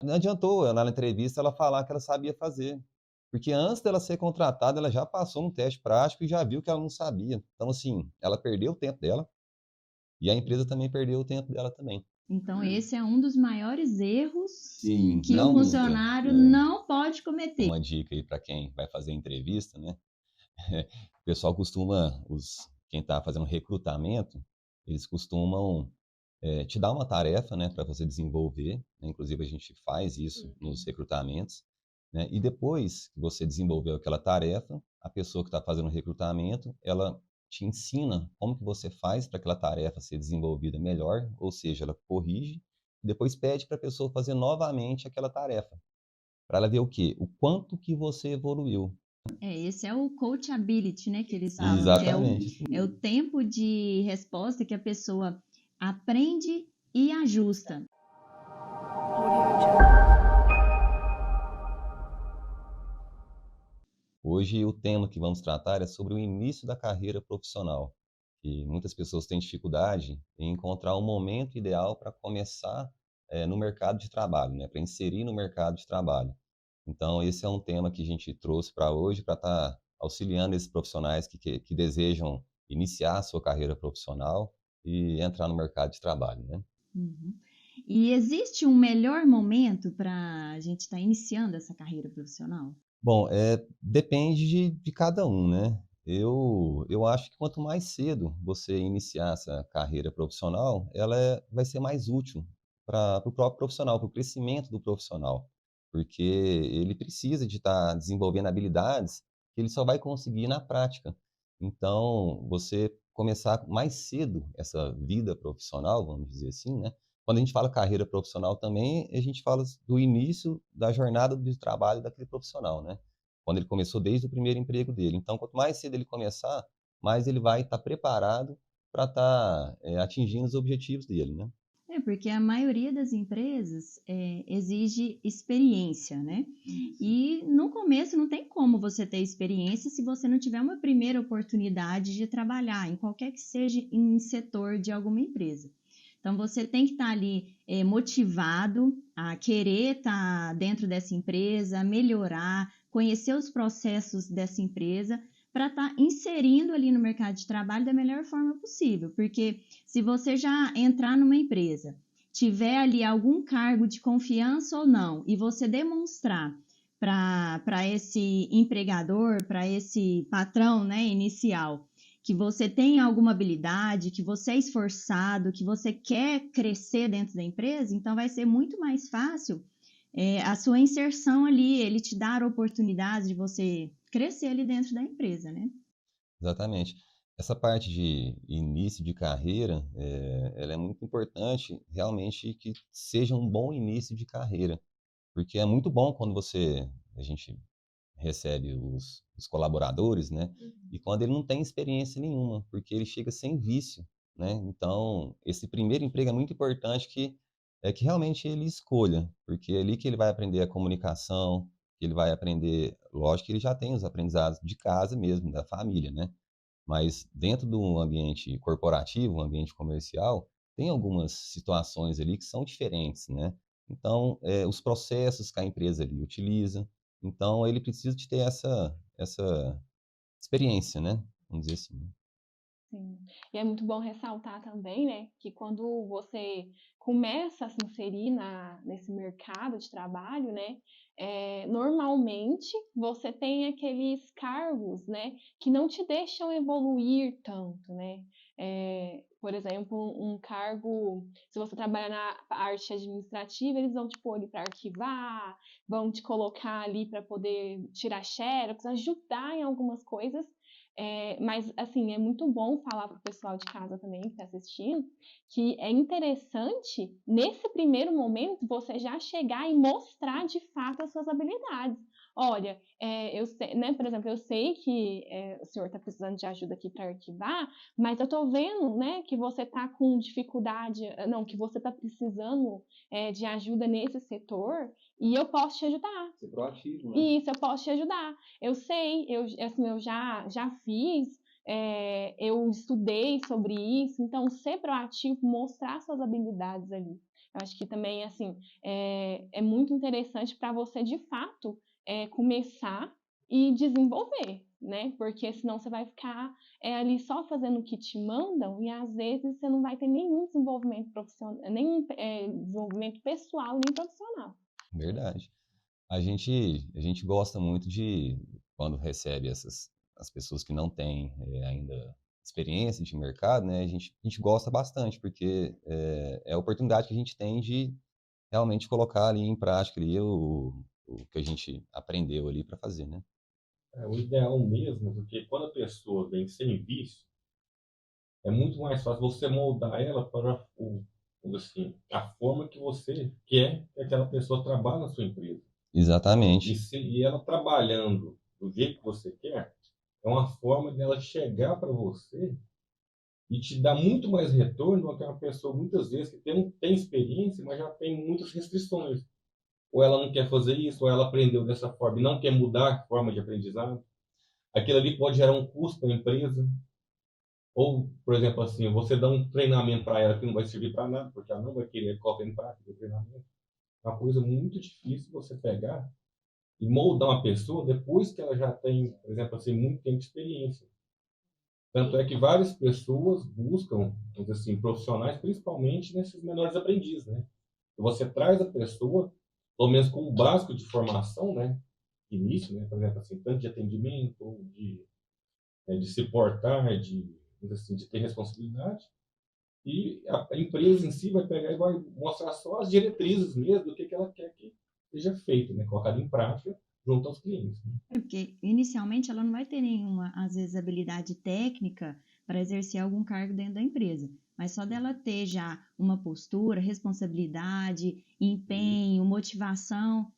Não adiantou lá na entrevista ela falar que ela sabia fazer, porque antes dela ser contratada, ela já passou num teste prático e já viu que ela não sabia. Então, assim, ela perdeu o tempo dela e a empresa também perdeu o tempo dela também. Então, esse é um dos maiores erros Sim, que o não minta. funcionário não pode cometer. Uma dica aí para quem vai fazer entrevista, né, o pessoal costuma quem está fazendo recrutamento, eles costumam, te dar uma tarefa, né, para você desenvolver, né, inclusive a gente faz isso nos recrutamentos, né, e depois que você desenvolveu aquela tarefa, a pessoa que está fazendo o recrutamento, ela te ensina como que você faz para aquela tarefa ser desenvolvida melhor, ou seja, ela corrige, e depois pede para a pessoa fazer novamente aquela tarefa, para ela ver o quê? O quanto que você evoluiu. Esse é o coachability, né, que eles falam, que Exatamente, isso é o mesmo. tempo de resposta que a pessoa aprende e ajusta. Hoje o tema que vamos tratar é sobre o início da carreira profissional, e muitas pessoas têm dificuldade em encontrar um momento ideal para começar, no mercado de trabalho, né, para inserir no mercado de trabalho. Então esse é um tema que a gente trouxe para hoje, para estar auxiliando esses profissionais que desejam iniciar a sua carreira profissional e entrar no mercado de trabalho, né. Uhum. E existe um melhor momento para a gente estar iniciando essa carreira profissional? Bom, depende de cada um, né. Eu acho que quanto mais cedo você iniciar essa carreira profissional, ela vai ser mais útil para o próprio profissional, para o crescimento do profissional, porque ele precisa de estar desenvolvendo habilidades que ele só vai conseguir na prática. Então, você começar mais cedo essa vida profissional, vamos dizer assim, né. Quando a gente fala carreira profissional também, a gente fala do início da jornada de trabalho daquele profissional, né. Quando ele começou desde o primeiro emprego dele. Então, quanto mais cedo ele começar, mais ele vai estar preparado para estar, atingindo os objetivos dele, né. É, porque a maioria das empresas exige experiência, né? E no começo não tem como você ter experiência se você não tiver uma primeira oportunidade de trabalhar em qualquer que seja em setor de alguma empresa. Então você tem que estar ali motivado a querer estar dentro dessa empresa, melhorar, conhecer os processos dessa empresa para estar inserindo ali no mercado de trabalho da melhor forma possível. Porque se você já entrar numa empresa, tiver ali algum cargo de confiança ou não, e você demonstrar para esse empregador, para esse patrão, né, inicial, que você tem alguma habilidade, que você é esforçado, que você quer crescer dentro da empresa, então vai ser muito mais fácil a sua inserção ali, ele te dar a oportunidade de você crescer ali dentro da empresa, né? Exatamente. Essa parte de início de carreira, ela é muito importante, realmente, que seja um bom início de carreira, porque é muito bom quando a gente recebe os colaboradores, né, e quando ele não tem experiência nenhuma, porque ele chega sem vício, né. Então, esse primeiro emprego é muito importante que realmente ele escolha, porque é ali que ele vai aprender a comunicação, que ele vai aprender, lógico que ele já tem os aprendizados de casa mesmo, da família, né, mas dentro do ambiente corporativo, um ambiente comercial, tem algumas situações ali que são diferentes, né. Então, os processos que a empresa ali utiliza, então ele precisa de ter essa experiência, né, vamos dizer assim, né. Sim. E é muito bom ressaltar também, né, que quando você começa a se inserir nesse mercado de trabalho, né, normalmente você tem aqueles cargos, né, que não te deixam evoluir tanto, né. Por exemplo, um cargo, se você trabalha na parte administrativa, eles vão te pôr ali para arquivar, vão te colocar ali para poder tirar xerox, ajudar em algumas coisas, mas, assim, é muito bom falar para o pessoal de casa também que está assistindo, que é interessante, nesse primeiro momento, você já chegar e mostrar de fato as suas habilidades. Olha, eu sei, né, por exemplo, eu sei que o senhor está precisando de ajuda aqui para arquivar, mas eu estou vendo, né, que você está com dificuldade, não, que você está precisando de ajuda nesse setor e eu posso te ajudar. Ser proativo, né. Isso, eu posso te ajudar. Eu sei, assim, eu já fiz, eu estudei sobre isso. Então, ser proativo, mostrar suas habilidades ali. Eu acho que também, assim, é muito interessante para você, de fato, começar e desenvolver, né? Porque senão você vai ficar ali só fazendo o que te mandam e às vezes você não vai ter nenhum desenvolvimento profissional, nenhum desenvolvimento pessoal nem profissional. Verdade. A gente gosta muito de, quando recebe as pessoas que não têm ainda experiência de mercado, né? A gente gosta bastante, porque é a oportunidade que a gente tem de realmente colocar ali em prática ali o que a gente aprendeu ali para fazer, né? É o ideal mesmo, porque quando a pessoa vem sem vício, é muito mais fácil você moldar ela para vamos dizer assim, a forma que você quer que aquela pessoa trabalhe na sua empresa. Exatamente. E ela trabalhando do jeito que você quer, é uma forma dela chegar para você e te dar muito mais retorno do que uma pessoa, muitas vezes, que tem experiência, mas já tem muitas restrições. Ou ela não quer fazer isso, ou ela aprendeu dessa forma e não quer mudar a forma de aprendizado. Aquilo ali pode gerar um custo para a empresa. Ou, por exemplo, assim, você dá um treinamento para ela que não vai servir para nada, porque ela não vai querer colocar em prática o treinamento. É uma coisa muito difícil você pegar e moldar uma pessoa depois que ela já tem, por exemplo, assim, muito tempo de experiência. Tanto é que várias pessoas buscam, vamos dizer assim, profissionais, principalmente nesses menores aprendizes, né? Você traz a pessoa, pelo menos com o básico de formação, né? Início, né? Por exemplo, assim, tanto de atendimento, de se portar, assim, de ter responsabilidade. E a empresa em si vai pegar e vai mostrar só as diretrizes mesmo do que ela quer que seja feito, né? Colocado em prática junto aos clientes. Né? Porque inicialmente ela não vai ter nenhuma, às vezes, habilidade técnica para exercer algum cargo dentro da empresa. Mas só dela ter já uma postura, responsabilidade, empenho, motivação,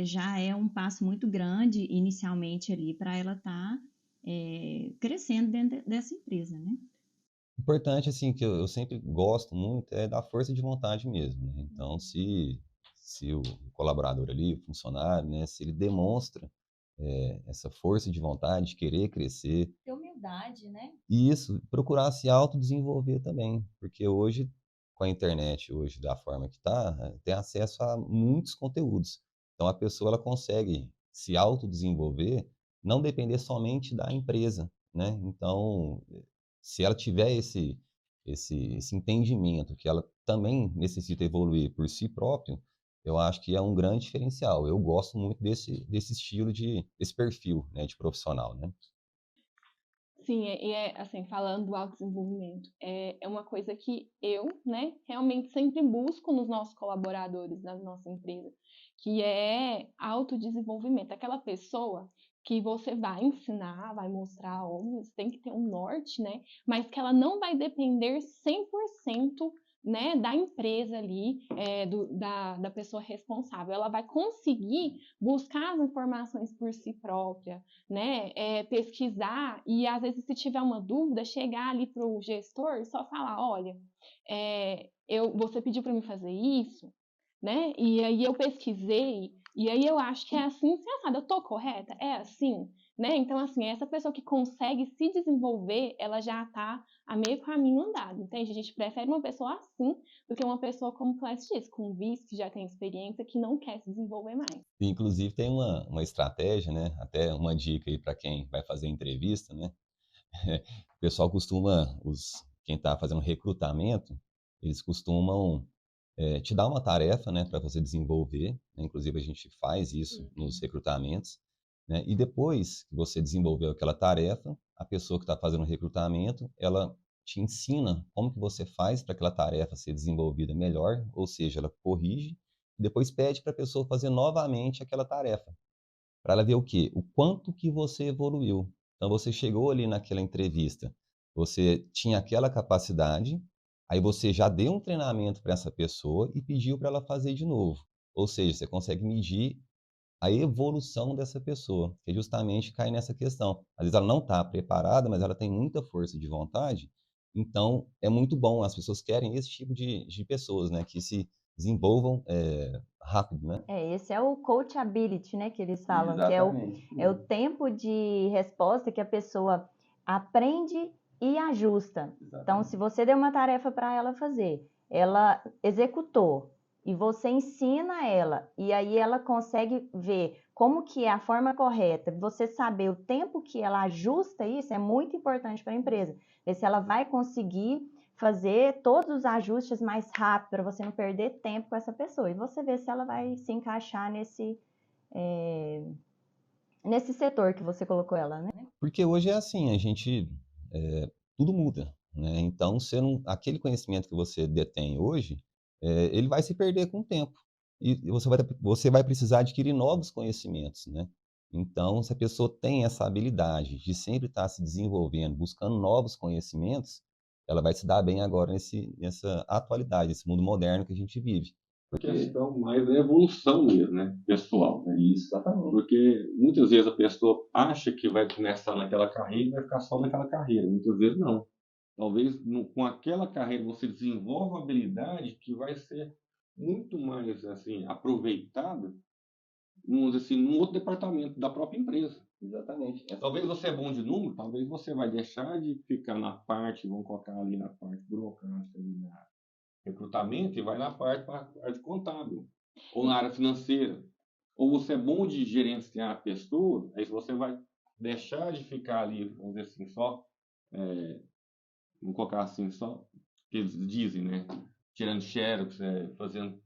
já é um passo muito grande inicialmente ali para ela estar crescendo dentro dessa empresa, né? Importante, assim, que eu sempre gosto muito é da força de vontade mesmo, né? Então, se o colaborador ali, o funcionário, né, se ele demonstra essa força de vontade, de querer crescer, Ter humildade, né? e isso, procurar se autodesenvolver também, porque hoje, com a internet, hoje da forma que está, tem acesso a muitos conteúdos. Então, a pessoa ela consegue se autodesenvolver, não depender somente da empresa, né? Então, se ela tiver esse entendimento que ela também necessita evoluir por si próprio, eu acho que é um grande diferencial. Eu gosto muito desse estilo desse perfil, né, de profissional, né? Sim, assim, falando do autodesenvolvimento, é uma coisa que eu, né, realmente sempre busco nos nossos colaboradores, na nossa empresa, que é autodesenvolvimento. Aquela pessoa que você vai ensinar, vai mostrar, óbvio, você tem que ter um norte, né, mas que ela não vai depender 100%, né, da empresa ali, da pessoa responsável. Ela vai conseguir buscar as informações por si própria, né, pesquisar e às vezes se tiver uma dúvida, chegar ali para o gestor e só falar, olha, você pediu para mim fazer isso, né? E aí eu pesquisei e aí eu acho que é assim, assado. Eu tô correta? É assim, né? Então assim, essa pessoa que consegue se desenvolver, ela já está a meio caminho andado, entende? A gente prefere uma pessoa assim do que uma pessoa como o Clécio disse, com vício, que já tem experiência, que não quer se desenvolver mais. Inclusive tem uma estratégia, né, até uma dica aí para quem vai fazer entrevista, né? O pessoal costuma, quem está fazendo recrutamento, eles costumam te dar uma tarefa, né, para você desenvolver, né? Inclusive a gente faz isso nos recrutamentos, né? E depois que você desenvolveu aquela tarefa, a pessoa que está fazendo o recrutamento, ela te ensina como que você faz para aquela tarefa ser desenvolvida melhor, ou seja, ela corrige, e depois pede para a pessoa fazer novamente aquela tarefa, para ela ver o quê? O quanto que você evoluiu. Então você chegou ali naquela entrevista, você tinha aquela capacidade, aí você já deu um treinamento para essa pessoa e pediu para ela fazer de novo. Ou seja, você consegue medir a evolução dessa pessoa, que justamente cai nessa questão. Às vezes ela não está preparada, mas ela tem muita força de vontade, então é muito bom, as pessoas querem esse tipo de pessoas, né, que se desenvolvam rápido, né? Esse é o coachability, né, que eles falam, que é o tempo de resposta que a pessoa aprende e ajusta. Então, se você deu uma tarefa para ela fazer, ela executou e você ensina ela, e aí ela consegue ver como que é a forma correta, você saber o tempo que ela ajusta isso é muito importante para a empresa. Ver se ela vai conseguir fazer todos os ajustes mais rápido para você não perder tempo com essa pessoa. E você vê se ela vai se encaixar nesse setor que você colocou ela, né? Porque hoje é assim, a gente, tudo muda, né? Então, aquele conhecimento que você detém hoje, ele vai se perder com o tempo. E você vai precisar adquirir novos conhecimentos, né? Então, se a pessoa tem essa habilidade de sempre estar se desenvolvendo, buscando novos conhecimentos, ela vai se dar bem agora nessa atualidade, nesse mundo moderno que a gente vive. A questão mais é evolução mesmo, né? Pessoal, né? Isso, exatamente. Porque muitas vezes a pessoa acha que vai começar naquela carreira e vai ficar só naquela carreira. Muitas vezes não. Talvez com aquela carreira você desenvolva uma habilidade que vai ser muito mais assim aproveitada, vamos dizer assim, num outro departamento da própria empresa. Exatamente. Talvez você é bom de número, talvez você vai deixar de ficar na parte, vamos colocar ali na parte burocrática, ali na recrutamento, e vai na parte contábil, ou na área financeira. Ou você é bom de gerenciar a pessoa, aí você vai deixar de ficar ali, vamos dizer assim, só, vamos colocar assim, só, que eles dizem, né? Tirando xerox, fazendo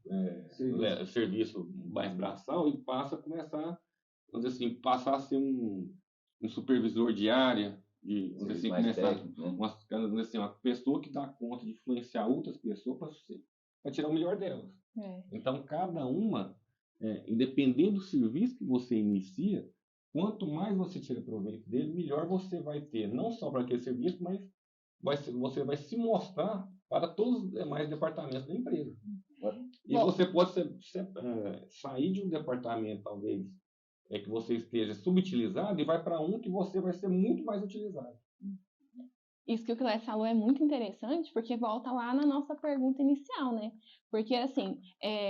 serviço mais braçal, e passa a começar, vamos dizer assim, passar a ser um supervisor de área, vamos dizer assim, começar técnico, né? Vamos dizer assim, uma pessoa que dá conta de influenciar outras pessoas para tirar o melhor delas. Então, cada uma, independente do serviço que você inicia, quanto mais você tira proveito dele, melhor você vai ter, não só para aquele serviço, mas você vai se mostrar para todos os demais departamentos da empresa. E você pode sair de um departamento, talvez, que você esteja subutilizado, e vai para um que você vai ser muito mais utilizado. Isso que o Clécio falou é muito interessante, porque volta lá na nossa pergunta inicial, né? Porque, assim,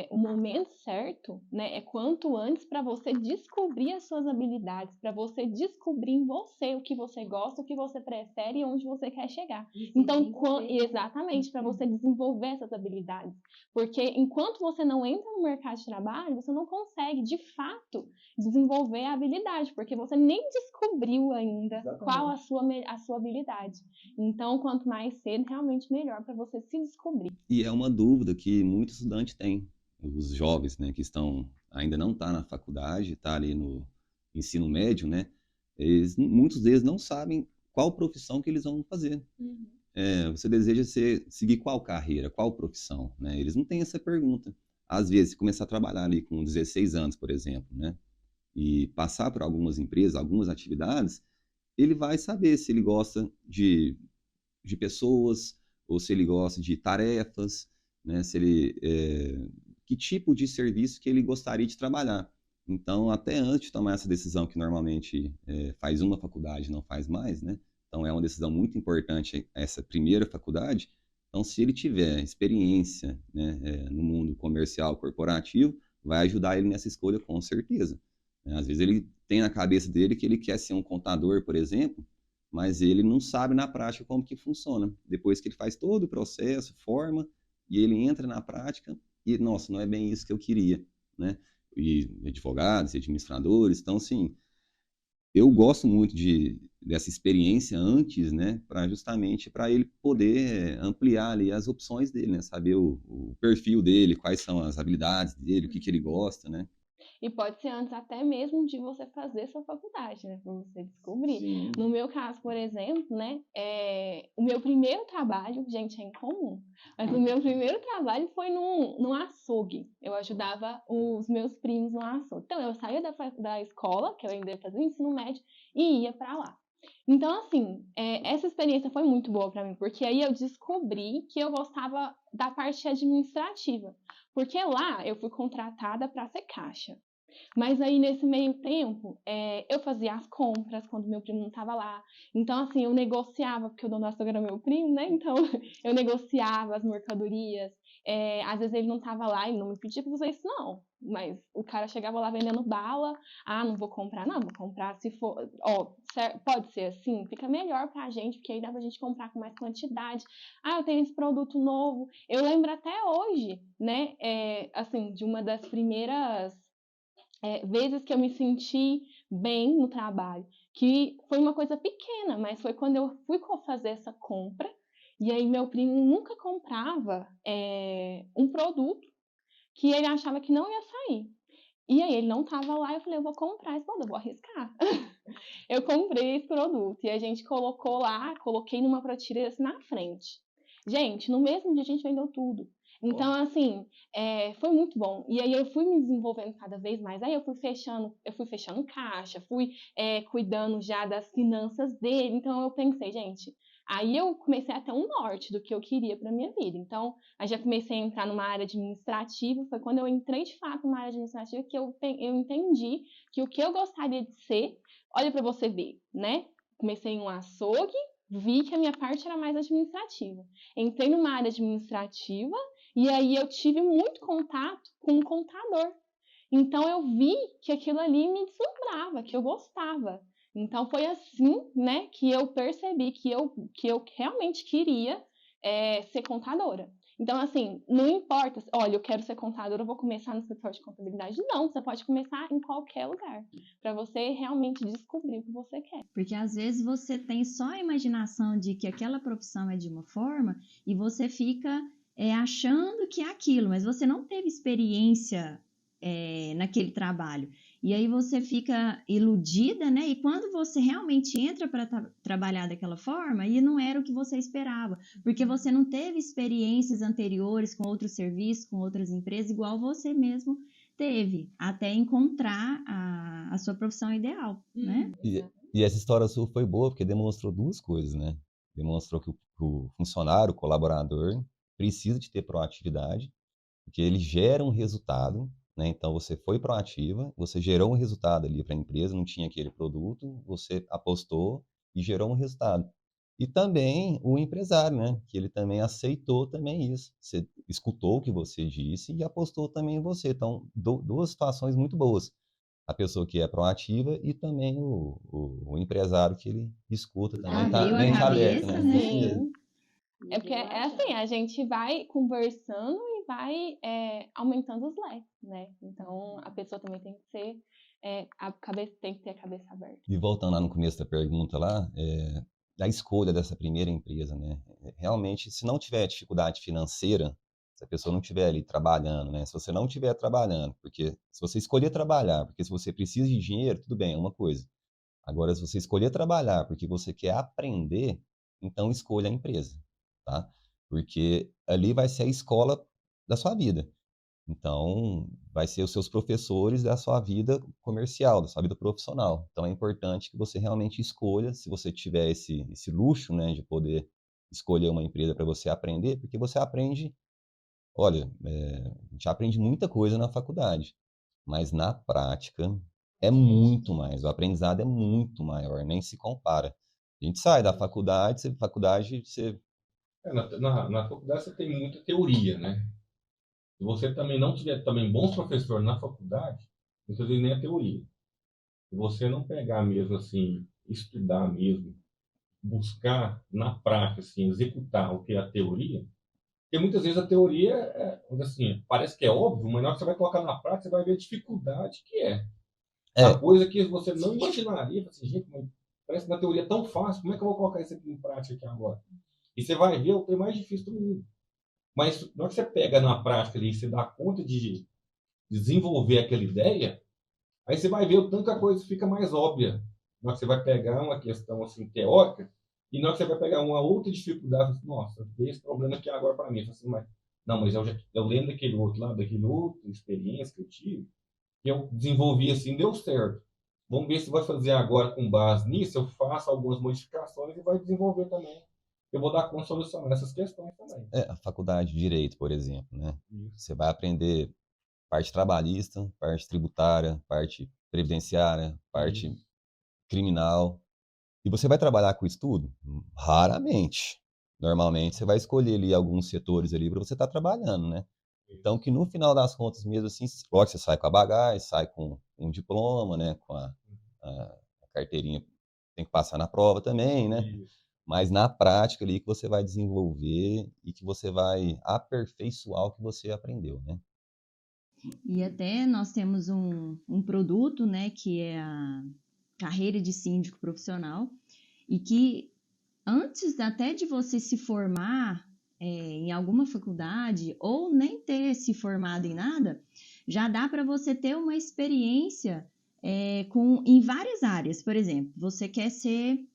o momento certo, né, é quanto antes para você descobrir as suas habilidades, para você descobrir em você o que você gosta, o que você prefere e onde você quer chegar. Então, exatamente, para você desenvolver essas habilidades. Porque enquanto você não entra no mercado de trabalho, você não consegue, de fato, desenvolver a habilidade, porque você nem descobriu ainda qual a sua habilidade. Então, quanto mais cedo, realmente melhor para você se descobrir. E é uma dúvida que muitos estudantes têm, os jovens, né, que ainda não tá na faculdade, tá ali no ensino médio, né, muitos deles não sabem qual profissão que eles vão fazer. Você deseja seguir qual carreira, qual profissão, né? Eles não têm essa pergunta. Às vezes, se começar a trabalhar ali com 16 anos, por exemplo, né, e passar por algumas empresas, algumas atividades, ele vai saber se ele gosta de pessoas, ou se ele gosta de tarefas, né? Que tipo de serviço que ele gostaria de trabalhar. Então, até antes de tomar essa decisão, que normalmente faz uma faculdade, não faz mais, né? Então, é uma decisão muito importante essa primeira faculdade. Então, se ele tiver experiência, né, no mundo comercial, corporativo, vai ajudar ele nessa escolha com certeza. Às vezes ele tem na cabeça dele que ele quer ser um contador, por exemplo, mas ele não sabe na prática como que funciona. Depois que ele faz todo o processo, forma, e ele entra na prática, e, nossa, não é bem isso que eu queria, né? E advogados, administradores, então, assim, eu gosto muito dessa experiência antes, né, justamente para ele poder ampliar ali as opções dele, né, saber o perfil dele, quais são as habilidades dele, o que ele gosta, né? E pode ser antes até mesmo de você fazer sua faculdade, né? Para você descobrir. Sim. No meu caso, por exemplo, né? O meu primeiro trabalho, gente, é incomum, mas o meu primeiro trabalho foi num açougue. Eu ajudava os meus primos no açougue. Então, eu saía da escola, que eu ainda ia fazer o ensino médio, e ia para lá. Então, assim, essa experiência foi muito boa para mim, porque aí eu descobri que eu gostava da parte administrativa. Porque lá eu fui contratada para ser caixa. Mas aí, nesse meio tempo, eu fazia as compras quando meu primo não estava lá. Então, assim, eu negociava, porque o dono do açougue era meu primo, né? Então, eu negociava as mercadorias, às vezes ele não estava lá, ele não me pedia para fazer isso, não. Mas o cara chegava lá vendendo bala, não vou comprar, não, vou comprar se for, pode ser assim, fica melhor pra gente, porque aí dá pra gente comprar com mais quantidade. Eu tenho esse produto novo. Eu lembro até hoje, né, assim, de uma das primeiras vezes que eu me senti bem no trabalho, que foi uma coisa pequena, mas foi quando eu fui fazer essa compra, e aí meu primo nunca comprava um produto que ele achava que não ia sair. E aí ele não estava lá, eu falei, eu vou comprar esse produto, eu vou arriscar. Eu comprei esse produto e a gente colocou lá, coloquei numa prateleira assim na frente. Gente, no mesmo dia a gente vendeu tudo. Então, assim, foi muito bom. E aí eu fui me desenvolvendo cada vez mais. Aí eu fui fechando caixa, fui cuidando já das finanças dele. Então eu pensei, gente, aí eu comecei a ter um norte do que eu queria para minha vida. Então, aí já comecei a entrar numa área administrativa. Foi quando eu entrei de fato numa área administrativa que eu entendi que o que eu gostaria de ser, olha para você ver, né? Comecei em um açougue, vi que a minha parte era mais administrativa. Entrei numa área administrativa e aí eu tive muito contato com um contador. Então eu vi que aquilo ali me deslumbrava, que eu gostava. Então foi assim, né, que eu percebi que eu realmente queria ser contadora. Então, assim, não importa, olha, eu quero ser contadora, eu vou começar no setor de contabilidade. Não, você pode começar em qualquer lugar, para você realmente descobrir o que você quer. Porque às vezes você tem só a imaginação de que aquela profissão é de uma forma e você fica achando que é aquilo, mas você não teve experiência naquele trabalho. E aí você fica iludida, né? E quando você realmente entra para trabalhar daquela forma, e não era o que você esperava, porque você não teve experiências anteriores com outros serviços, com outras empresas, igual você mesmo teve, até encontrar a sua profissão ideal, né? E essa história sua foi boa porque demonstrou duas coisas, né? Demonstrou que o funcionário, o colaborador, precisa de ter proatividade, porque ele gera um resultado, né? Então você foi proativa, você gerou um resultado ali para a empresa, não tinha aquele produto, você apostou e gerou um resultado. E também o empresário, né? Que ele também aceitou também isso. Você escutou o que você disse e apostou também em você. Então, duas situações muito boas. A pessoa que é proativa e também o empresário que ele escuta também, Abriu a mente aberta, cabeça, né? né? Isso mesmo. Sim. Porque é assim, a gente vai conversando e vai aumentando os leques, né? Então a pessoa também tem que ser, tem que ter a cabeça aberta. E voltando lá no começo da pergunta lá, da escolha dessa primeira empresa, né? Realmente, se não tiver dificuldade financeira, se a pessoa não estiver ali trabalhando, né? Se você não estiver trabalhando, porque se você escolher trabalhar, porque se você precisa de dinheiro, tudo bem, é uma coisa. Agora, se você escolher trabalhar porque você quer aprender, então escolha a empresa, tá? Porque ali vai ser a escola da sua vida. Então, vai ser os seus professores da sua vida comercial, da sua vida profissional. Então, é importante que você realmente escolha, se você tiver esse luxo, né, de poder escolher uma empresa para você aprender, porque você aprende, olha, a gente aprende muita coisa na faculdade, mas na prática é muito mais, o aprendizado é muito maior, nem se compara. A gente sai da faculdade, você Na faculdade você tem muita teoria, né? Se você também não tiver também bons professores na faculdade, muitas vezes nem a teoria. Se você não pegar mesmo assim, estudar mesmo, buscar na prática, assim, executar o que é a teoria, porque muitas vezes a teoria assim, parece que é óbvio, mas na hora que você vai colocar na prática, você vai ver a dificuldade que é. A é, coisa que você não imaginaria, assim, gente, mas parece que na teoria é tão fácil, como é que eu vou colocar isso aqui em prática aqui agora? E você vai ver o trem mais difícil do mundo. Mas na hora que você pega na prática ali, você dá conta de desenvolver aquela ideia, aí você vai ver o tanto que a coisa fica mais óbvia. Na hora que você vai pegar uma questão assim teórica, e na hora que você vai pegar uma outra dificuldade, assim, nossa, veio esse problema aqui agora para mim. Assim, mas, não, mas eu lembro daquele outro lá, daquele outro, experiência que eu tive, que eu desenvolvi assim, deu certo. Vamos ver se vai fazer agora com base nisso, eu faço algumas modificações e vai desenvolver também. Eu vou dar conta de solucionar essas questões também. a faculdade de Direito, por exemplo, né? Isso. Você vai aprender parte trabalhista, parte tributária, parte previdenciária, parte criminal. E você vai trabalhar com isso tudo? Raramente. Normalmente você vai escolher ali alguns setores ali para você estar trabalhando, né. Então que no final das contas mesmo, assim, lógico, você sai com a bagagem, sai com um diploma, né, com a carteirinha, tem que passar na prova também, né, Isso. mas na prática ali que você vai desenvolver e que você vai aperfeiçoar o que você aprendeu, né. E até nós temos um produto, né, que é a carreira de síndico profissional, e que antes até de você se formar em alguma faculdade ou nem ter se formado em nada, já dá para você ter uma experiência em várias áreas. Por exemplo, você quer ser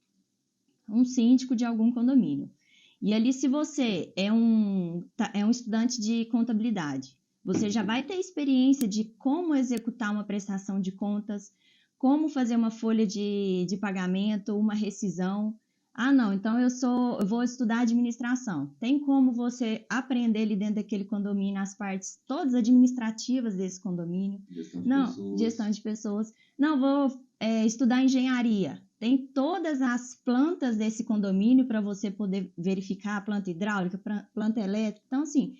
um síndico de algum condomínio. E ali, se você é um estudante de contabilidade, você já vai ter experiência de como executar uma prestação de contas, como fazer uma folha de pagamento, uma rescisão. Ah, não, então eu vou estudar administração. Tem como você aprender ali dentro daquele condomínio as partes todas administrativas desse condomínio? Gestão de pessoas. Não, vou estudar engenharia. Tem todas as plantas desse condomínio para você poder verificar a planta hidráulica, planta elétrica. Então, assim,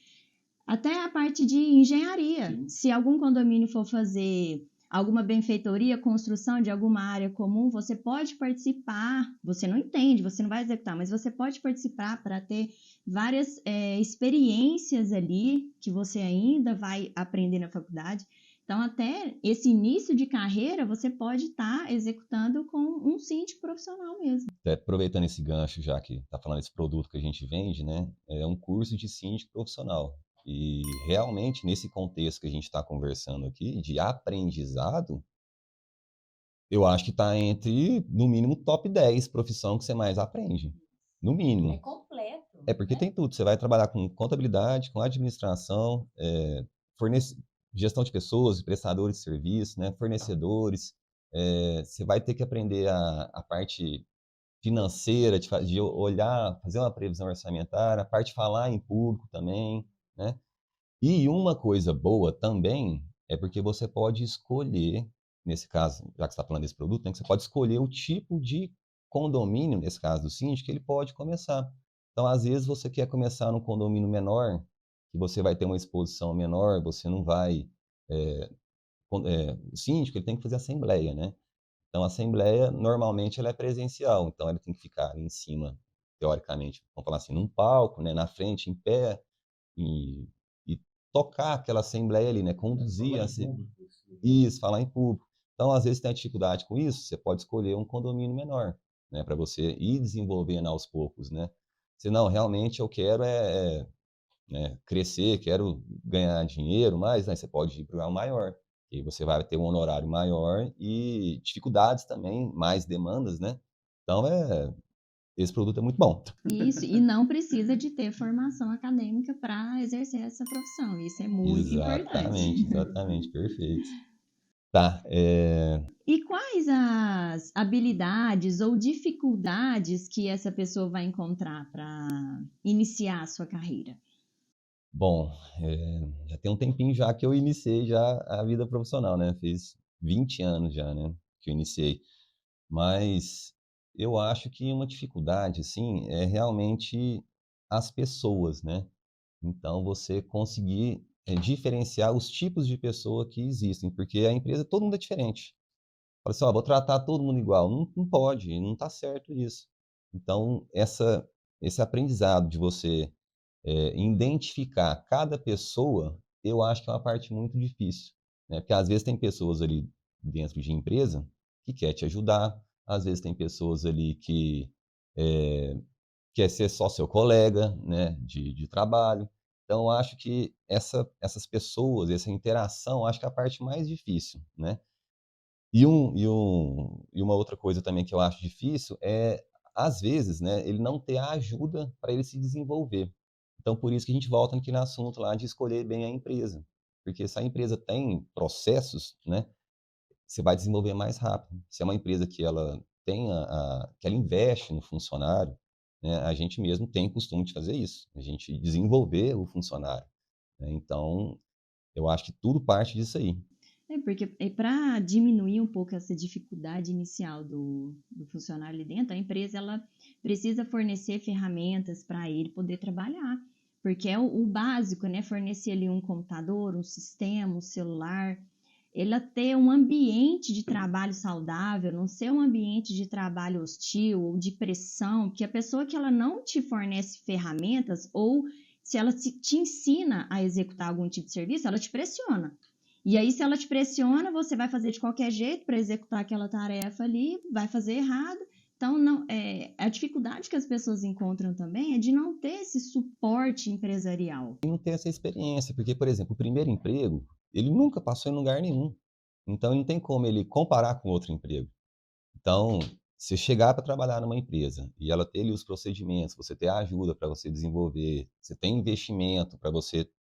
até a parte de engenharia. Sim. Se algum condomínio for fazer alguma benfeitoria, construção de alguma área comum, você pode participar. Você não entende, você não vai executar, mas você pode participar para ter várias experiências ali que você ainda vai aprender na faculdade. Então, até esse início de carreira, você pode estar executando com um síndico profissional mesmo. Até aproveitando esse gancho, já que está falando desse produto que a gente vende, né, é um curso de síndico profissional. E realmente, nesse contexto que a gente está conversando aqui, de aprendizado, eu acho que está entre, no mínimo, top 10 profissão que você mais aprende. No mínimo. Completo. É porque tem tudo. Você vai trabalhar com contabilidade, com administração, fornece... gestão de pessoas, prestadores de serviço, né, fornecedores. Você vai ter que aprender a parte financeira, de olhar, fazer uma previsão orçamentária, a parte de falar em público também, né. E uma coisa boa também é porque você pode escolher, nesse caso, já que você está falando desse produto, né, que você pode escolher o tipo de condomínio, nesse caso do síndico, que ele pode começar. Então, às vezes, você quer começar num condomínio menor, que você vai ter uma exposição menor, você não vai. O síndico ele tem que fazer assembleia, né? Então, a assembleia, normalmente, ela é presencial, então ele tem que ficar em cima, teoricamente, vamos falar assim, num palco, né, na frente, em pé, e, e tocar aquela assembleia ali, né, conduzir isso, falar em público. Então, às vezes tem dificuldade com isso, você pode escolher um condomínio menor, né, para você ir desenvolvendo aos poucos, né. Se não, realmente eu quero né, crescer, quero ganhar dinheiro, mas, né, você pode ir para um maior, e você vai ter um honorário maior e dificuldades também, mais demandas, né. Então, esse produto é muito bom. Isso, e não precisa de ter formação acadêmica para exercer essa profissão. Isso é muito importante. Exatamente, perfeito. Tá, E quais as habilidades ou dificuldades que essa pessoa vai encontrar para iniciar a sua carreira? bom, já tem um tempinho já que eu iniciei já a vida profissional, né, fiz 20 anos já, né, que eu iniciei. Mas eu acho que uma dificuldade, assim, é realmente as pessoas, né. Então você conseguir, diferenciar os tipos de pessoa que existem, porque a empresa todo mundo é diferente. Fala assim: "Ó, vou tratar todo mundo igual", não pode, não está certo isso. Então esse aprendizado de você, identificar cada pessoa, eu acho que é uma parte muito difícil, né, porque às vezes tem pessoas ali dentro de empresa que quer te ajudar, às vezes tem pessoas ali que, eh, quer ser só seu colega, né, de trabalho. Então eu acho que essas pessoas, essa interação, acho que é a parte mais difícil, né. E uma outra coisa também que eu acho difícil é, às vezes, né, ele não ter a ajuda para ele se desenvolver. Então por isso que a gente volta naquele assunto lá de escolher bem a empresa, porque se a empresa tem processos, né, você vai desenvolver mais rápido. Se é uma empresa que ela tem que ela investe no funcionário, né, a gente mesmo tem costume de fazer isso, a gente desenvolver o funcionário, né, então eu acho que tudo parte disso aí. Porque para diminuir um pouco essa dificuldade inicial do funcionário ali dentro, a empresa ela precisa fornecer ferramentas para ele poder trabalhar, porque é o básico, né? Fornecer ali um computador, um sistema, um celular, ela ter um ambiente de trabalho saudável, não ser um ambiente de trabalho hostil ou de pressão, porque a pessoa que ela não te fornece ferramentas ou se ela te ensina a executar algum tipo de serviço, ela te pressiona. E aí, se ela te pressiona, você vai fazer de qualquer jeito para executar aquela tarefa ali, vai fazer errado. Então, não, a dificuldade que as pessoas encontram também é de não ter esse suporte empresarial. E não tem essa experiência, porque, por exemplo, o primeiro emprego, ele nunca passou em lugar nenhum. Então, não tem como ele comparar com outro emprego. Então, se chegar para trabalhar numa empresa e ela ter ali os procedimentos, você ter a ajuda para você desenvolver, você tem investimento para você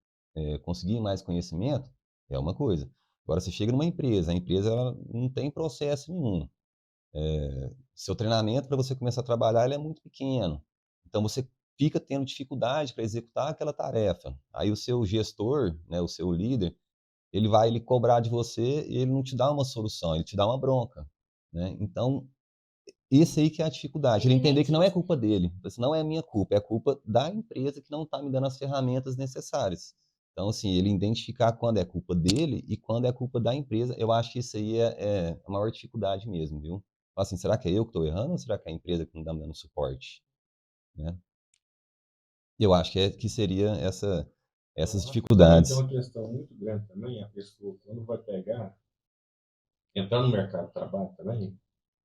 conseguir mais conhecimento, é uma coisa. Agora, você chega numa empresa, a empresa ela não tem processo nenhum. Seu treinamento para você começar a trabalhar ele é muito pequeno. Então, você fica tendo dificuldade para executar aquela tarefa. Aí o seu gestor, né, o seu líder, ele cobrar de você e ele não te dá uma solução, ele te dá uma bronca, né? Então, esse aí que é a dificuldade, ele Ele nem entender que não te é culpa dele, isso não é minha culpa, é culpa da empresa que não está me dando as ferramentas necessárias. Então, assim, ele identificar quando é culpa dele e quando é culpa da empresa, eu acho que isso aí é a maior dificuldade mesmo, viu? Assim, será que é eu que estou errando ou será que é a empresa que não está me dando suporte, né? Eu acho que seria Eu essas acho que também tem dificuldades. uma questão muito grande também, a pessoa, quando vai entrar no mercado de trabalho também,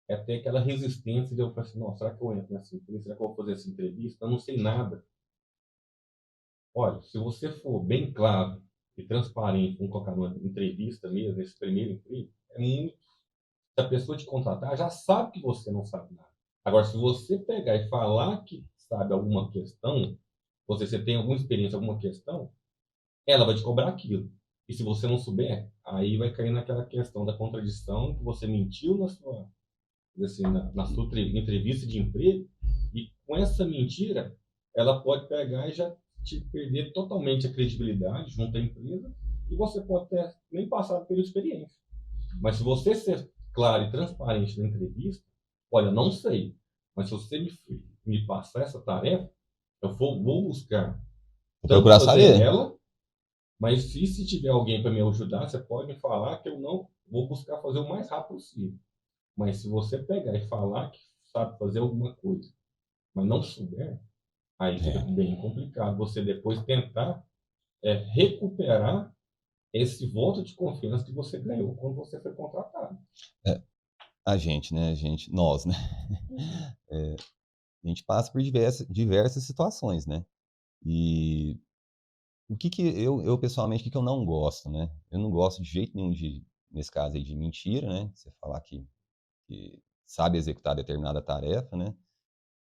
é ter aquela resistência de eu falar assim, nossa, será que eu entro nessa empresa? Será que eu vou fazer essa entrevista? Eu não sei nada. Olha, se você for bem claro e transparente, vamos colocar numa entrevista mesmo, nesse primeiro emprego, é muito. Se a pessoa te contratar, já sabe que você não sabe nada. Agora, se você pegar e falar que sabe alguma questão, você tem alguma experiência, alguma questão, ela vai te cobrar aquilo. E se você não souber, aí vai cair naquela questão da contradição que você mentiu na sua entrevista de emprego, e com essa mentira, ela pode pegar e já te perder totalmente a credibilidade junto à empresa, e você pode ter nem passado pela experiência. Mas se você ser claro e transparente na entrevista, olha, não sei, mas se você me passar essa tarefa, eu vou buscar Vou tanto procurar fazer saber. ela, mas se tiver alguém para me ajudar, você pode me falar que eu não vou buscar fazer o mais rápido possível. Mas se você pegar e falar que sabe fazer alguma coisa, mas não souber, aí fica É, bem complicado você depois tentar recuperar esse voto de confiança que você ganhou quando você foi contratado. é, a gente, né? Nós, né? A gente passa por diversas situações, né? E o que eu pessoalmente, o que eu não gosto, né? Eu não gosto de jeito nenhum nesse caso aí, de mentira, né? Você falar que sabe executar determinada tarefa, né?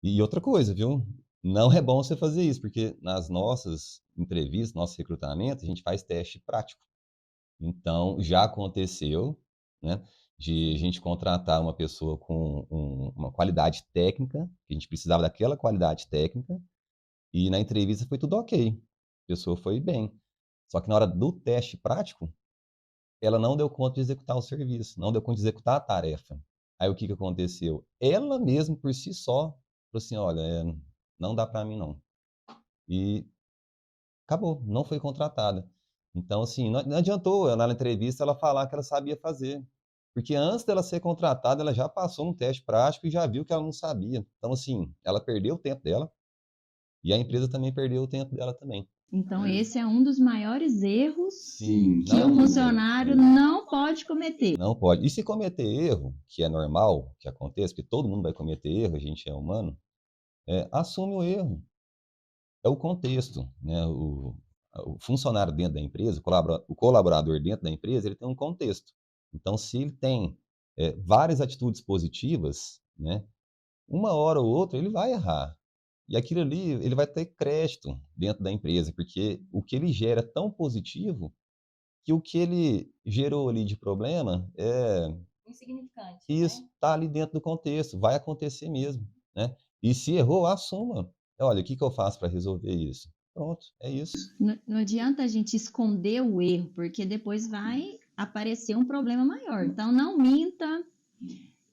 E outra coisa, viu? Não é bom você fazer isso, porque nas nossas entrevistas, nosso recrutamento, a gente faz teste prático. Então, já aconteceu, né, de a gente contratar uma pessoa com uma qualidade técnica, que a gente precisava daquela qualidade técnica, e na entrevista foi tudo ok. A pessoa foi bem. Só que na hora do teste prático, ela não deu conta de executar o serviço, não deu conta de executar a tarefa. Aí o que que aconteceu? Ela mesma, por si só, falou assim, olha, não dá para mim não. E acabou, não foi contratada. Então, assim, não adiantou ela, na entrevista ela falar que ela sabia fazer. Porque antes dela ser contratada, ela já passou um teste prático e já viu que ela não sabia. Então, assim, ela perdeu o tempo dela e a empresa também perdeu o tempo dela também. Então, esse é um dos maiores erros Sim, que o funcionário não pode cometer. não pode. E se cometer erro, que é normal que aconteça, porque todo mundo vai cometer erro, a gente é humano, assume o erro. É o contexto, né? O funcionário dentro da empresa, o colaborador dentro da empresa, ele tem um contexto. Então, se ele tem várias atitudes positivas, né? Uma hora ou outra ele vai errar. E aquilo ali, ele vai ter crédito dentro da empresa, porque o que ele gera é tão positivo que o que ele gerou ali de problema Insignificante, isso né? está ali dentro do contexto, vai acontecer mesmo, né? E se errou, assuma. Olha, o que que eu faço para resolver isso? Pronto, é isso. Não adianta a gente esconder o erro, porque depois vai aparecer um problema maior. Então, não minta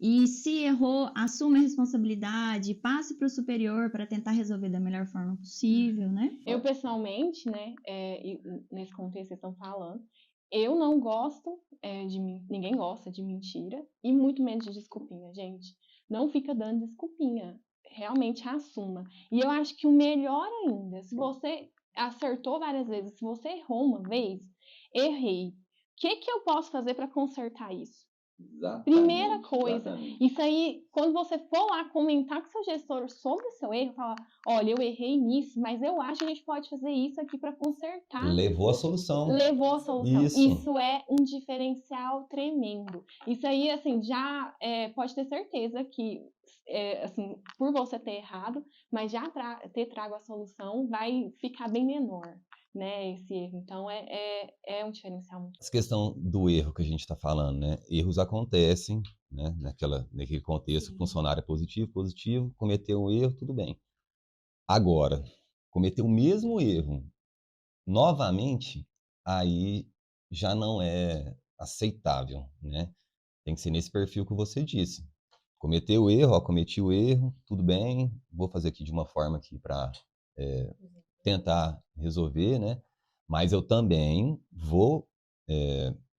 e, se errou, assuma a responsabilidade, passe para o superior para tentar resolver da melhor forma possível, né? Eu, pessoalmente, né, nesse contexto que vocês estão falando, eu não gosto ninguém gosta de mentira e muito menos de desculpinha, gente. Não fica dando desculpinha. Realmente assuma. E eu acho que o melhor ainda, se você acertou várias vezes, se você errou uma vez, errei. O que eu posso fazer para consertar isso? Primeira coisa, isso aí, quando você for lá comentar com seu gestor sobre o seu erro, falar, olha, eu errei nisso, mas eu acho que a gente pode fazer isso aqui para consertar. Levou a solução. Levou a solução. Isso. Isso é um diferencial tremendo. Isso aí, assim, já pode ter certeza que, assim, por você ter errado, mas já ter trago a solução, vai ficar bem menor, né, esse erro. Então, é um diferencial muito. Essa questão do erro que a gente está falando, né? Erros acontecem, né? Naquele contexto, Sim. funcionário é positivo, cometeu um erro, tudo bem. Agora, cometeu o mesmo erro novamente, aí já não é aceitável, né? Tem que ser nesse perfil que você disse. Cometeu o erro, cometi o erro, tudo bem, vou fazer aqui de uma forma aqui para tentar resolver, né? Mas eu também vou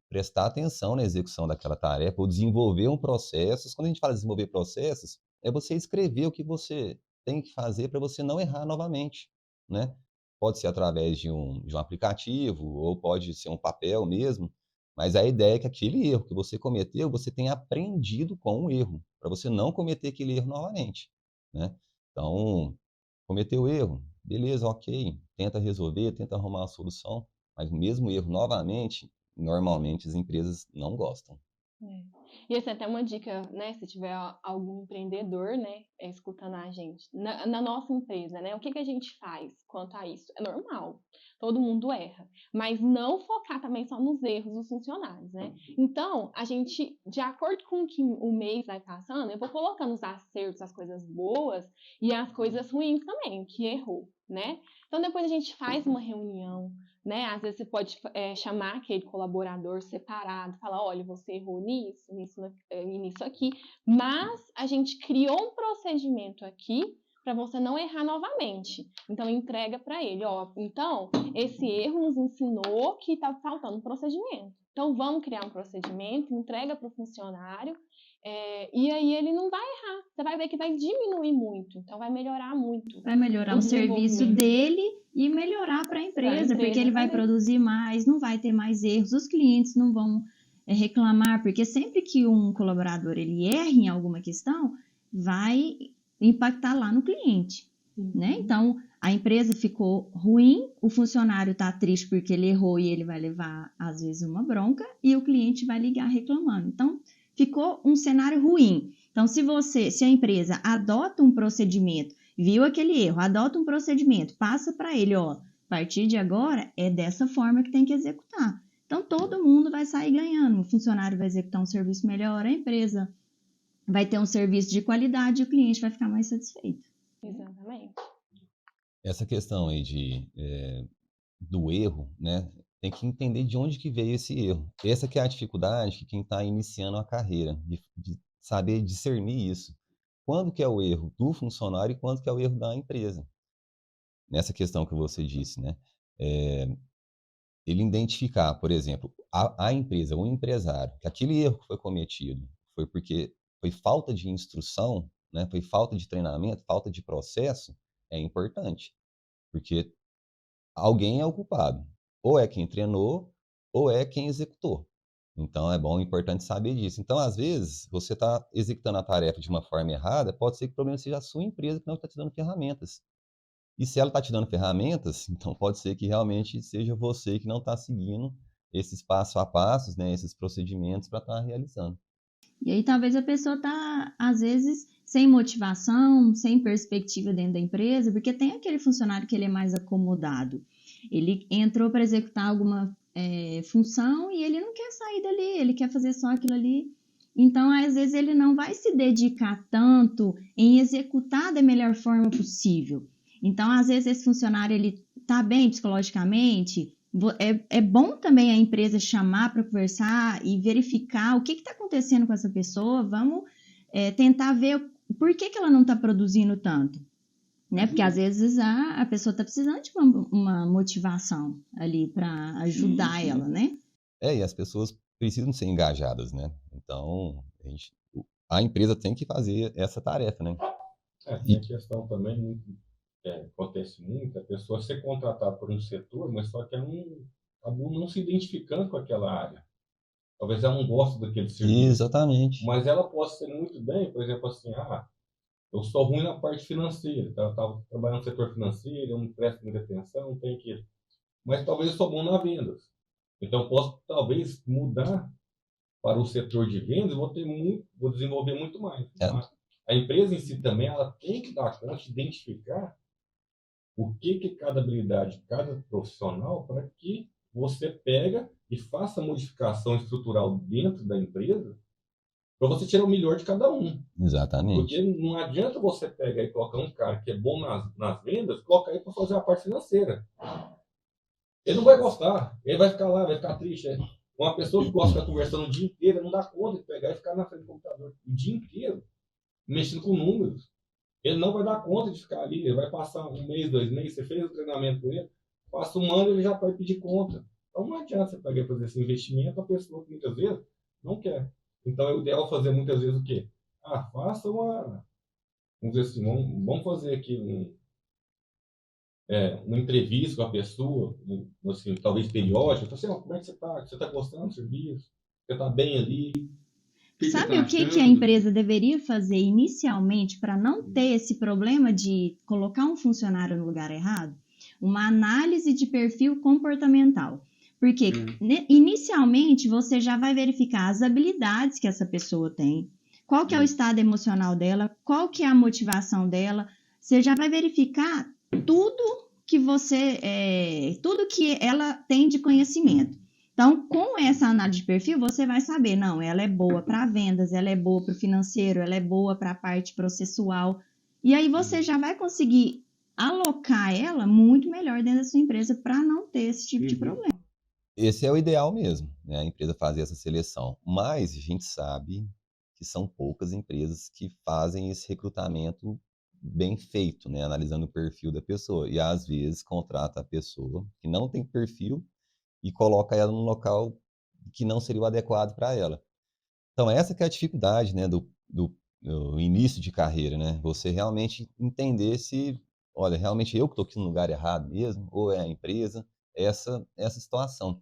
prestar atenção na execução daquela tarefa, ou desenvolver um processo. Quando a gente fala desenvolver processos, é você escrever o que você tem que fazer para você não errar novamente, né? Pode ser através de um aplicativo, ou pode ser um papel mesmo, mas a ideia é que aquele erro que você cometeu, você tenha aprendido com o erro, para você não cometer aquele erro novamente, né? Então, cometeu erro, beleza, ok, tenta resolver, tenta arrumar uma solução, mas o mesmo erro novamente, normalmente as empresas não gostam. E essa é até uma dica, né, se tiver algum empreendedor, né, escutando a gente, na nossa empresa, né, o que a gente faz quanto a isso? É normal, todo mundo erra, mas não focar também só nos erros dos funcionários, né? Então, a gente, de acordo com o que o mês vai passando, eu vou colocando os acertos, as coisas boas e as coisas ruins também, que errou, né? Então, depois a gente faz uma reunião, né? Às vezes você pode chamar aquele colaborador separado, falar, olha, você errou nisso e nisso aqui, mas a gente criou um procedimento aqui para você não errar novamente. Então, entrega para ele, ó, então, esse erro nos ensinou que está faltando um procedimento. Então, vamos criar um procedimento, entrega para o funcionário, e aí ele não vai errar. Você vai ver que vai diminuir muito, então vai melhorar muito. Vai melhorar o serviço dele e melhorar para a empresa, porque ele vai produzir mais, não vai ter mais erros, os clientes não vão reclamar, porque sempre que um colaborador ele erra em alguma questão, vai impactar lá no cliente, né? Então, a empresa ficou ruim, o funcionário está triste porque ele errou e ele vai levar, às vezes, uma bronca, e o cliente vai ligar reclamando. Então, ficou um cenário ruim. Então, se a empresa adota um procedimento, viu aquele erro, adota um procedimento, passa para ele, ó, a partir de agora é dessa forma que tem que executar. Então, todo mundo vai sair ganhando. O funcionário vai executar um serviço melhor, a empresa vai ter um serviço de qualidade e o cliente vai ficar mais satisfeito. Exatamente. Essa questão aí do erro, né? Tem que entender de onde que veio esse erro. Essa que é a dificuldade que quem está iniciando a carreira, de saber discernir isso. Quando que é o erro do funcionário e quando que é o erro da empresa. Nessa questão que você disse, né? Ele identificar, por exemplo, a empresa, o empresário, que aquele erro que foi cometido foi porque foi falta de instrução, né? Foi falta de treinamento, falta de processo, é importante. Porque alguém é o culpado. Ou é quem treinou, ou é quem executou. Então, importante saber disso. Então, às vezes, você está executando a tarefa de uma forma errada, pode ser que o problema seja a sua empresa que não está te dando ferramentas. E se ela está te dando ferramentas, então pode ser que realmente seja você que não está seguindo esses passo a passos, né, esses procedimentos para estar realizando. E aí talvez a pessoa está, às vezes, sem motivação, sem perspectiva dentro da empresa, porque tem aquele funcionário que ele é mais acomodado. Ele entrou para executar alguma função e ele não quer sair dali, ele quer fazer só aquilo ali. Então, às vezes, ele não vai se dedicar tanto em executar da melhor forma possível. Então, às vezes, esse funcionário ele está bem psicologicamente, É bom também a empresa chamar para conversar e verificar o que está acontecendo com essa pessoa. Vamos tentar ver por que ela não está produzindo tanto. Né? Porque às vezes a pessoa está precisando de uma motivação ali para ajudar ela, né? E as pessoas precisam ser engajadas, né? Então, a empresa tem que fazer essa tarefa, né? Tem a questão também, acontece muito, a pessoa ser contratada por um setor, mas só que ela acabou não se identificando com aquela área. Talvez ela não goste daquele serviço. Exatamente. Mas ela pode ser muito bem, por exemplo, assim, eu sou ruim na parte financeira, tá? Eu estava trabalhando no setor financeiro, eu não presto muita atenção, tenho que... Mas talvez eu sou bom na vendas. Então, eu posso, talvez, mudar para o setor de vendas, vou desenvolver muito mais. A empresa em si também, ela tem que dar conta de identificar o que cada habilidade, cada profissional, para que você pega e faça modificação estrutural dentro da empresa para você tirar o melhor de cada um. Exatamente. Porque não adianta você pegar e colocar um cara que é bom nas vendas, colocar ele para fazer a parte financeira. Ele não vai gostar, ele vai ficar lá, vai ficar triste. Uma pessoa que gosta de ficar conversando o dia inteiro, não dá conta de pegar e ficar na frente do computador o dia inteiro, mexendo com números. Ele não vai dar conta de ficar ali, ele vai passar 1 mês, 2 meses, você fez o treinamento com ele, passa 1 ano ele já vai pedir conta. Então não adianta você pegar e fazer esse investimento, a pessoa que muitas vezes não quer. Então é o ideal fazer muitas vezes o quê? Faça uma... Vamos dizer assim, vamos fazer aqui uma entrevista com a pessoa, assim, talvez periódica. Então, assim, como é que você está? Você está gostando do serviço? Você está bem ali? Sabe o que a empresa deveria fazer inicialmente para não ter esse problema de colocar um funcionário no lugar errado? Uma análise de perfil comportamental. Porque inicialmente você já vai verificar as habilidades que essa pessoa tem, qual que é o estado emocional dela, qual que é a motivação dela. Você já vai verificar tudo que ela tem de conhecimento. Então, com essa análise de perfil, você vai saber, não, ela é boa para vendas, ela é boa para o financeiro, ela é boa para a parte processual. E aí você já vai conseguir alocar ela muito melhor dentro da sua empresa para não ter esse tipo de problema. Esse é o ideal mesmo, né? A empresa fazer essa seleção. Mas a gente sabe que são poucas empresas que fazem esse recrutamento bem feito, né? Analisando o perfil da pessoa. E às vezes contrata a pessoa que não tem perfil e coloca ela num local que não seria o adequado para ela. Então essa que é a dificuldade, né, do início de carreira, né? Você realmente entender se, olha, realmente eu que estou aqui no lugar errado mesmo, ou é a empresa, essa situação.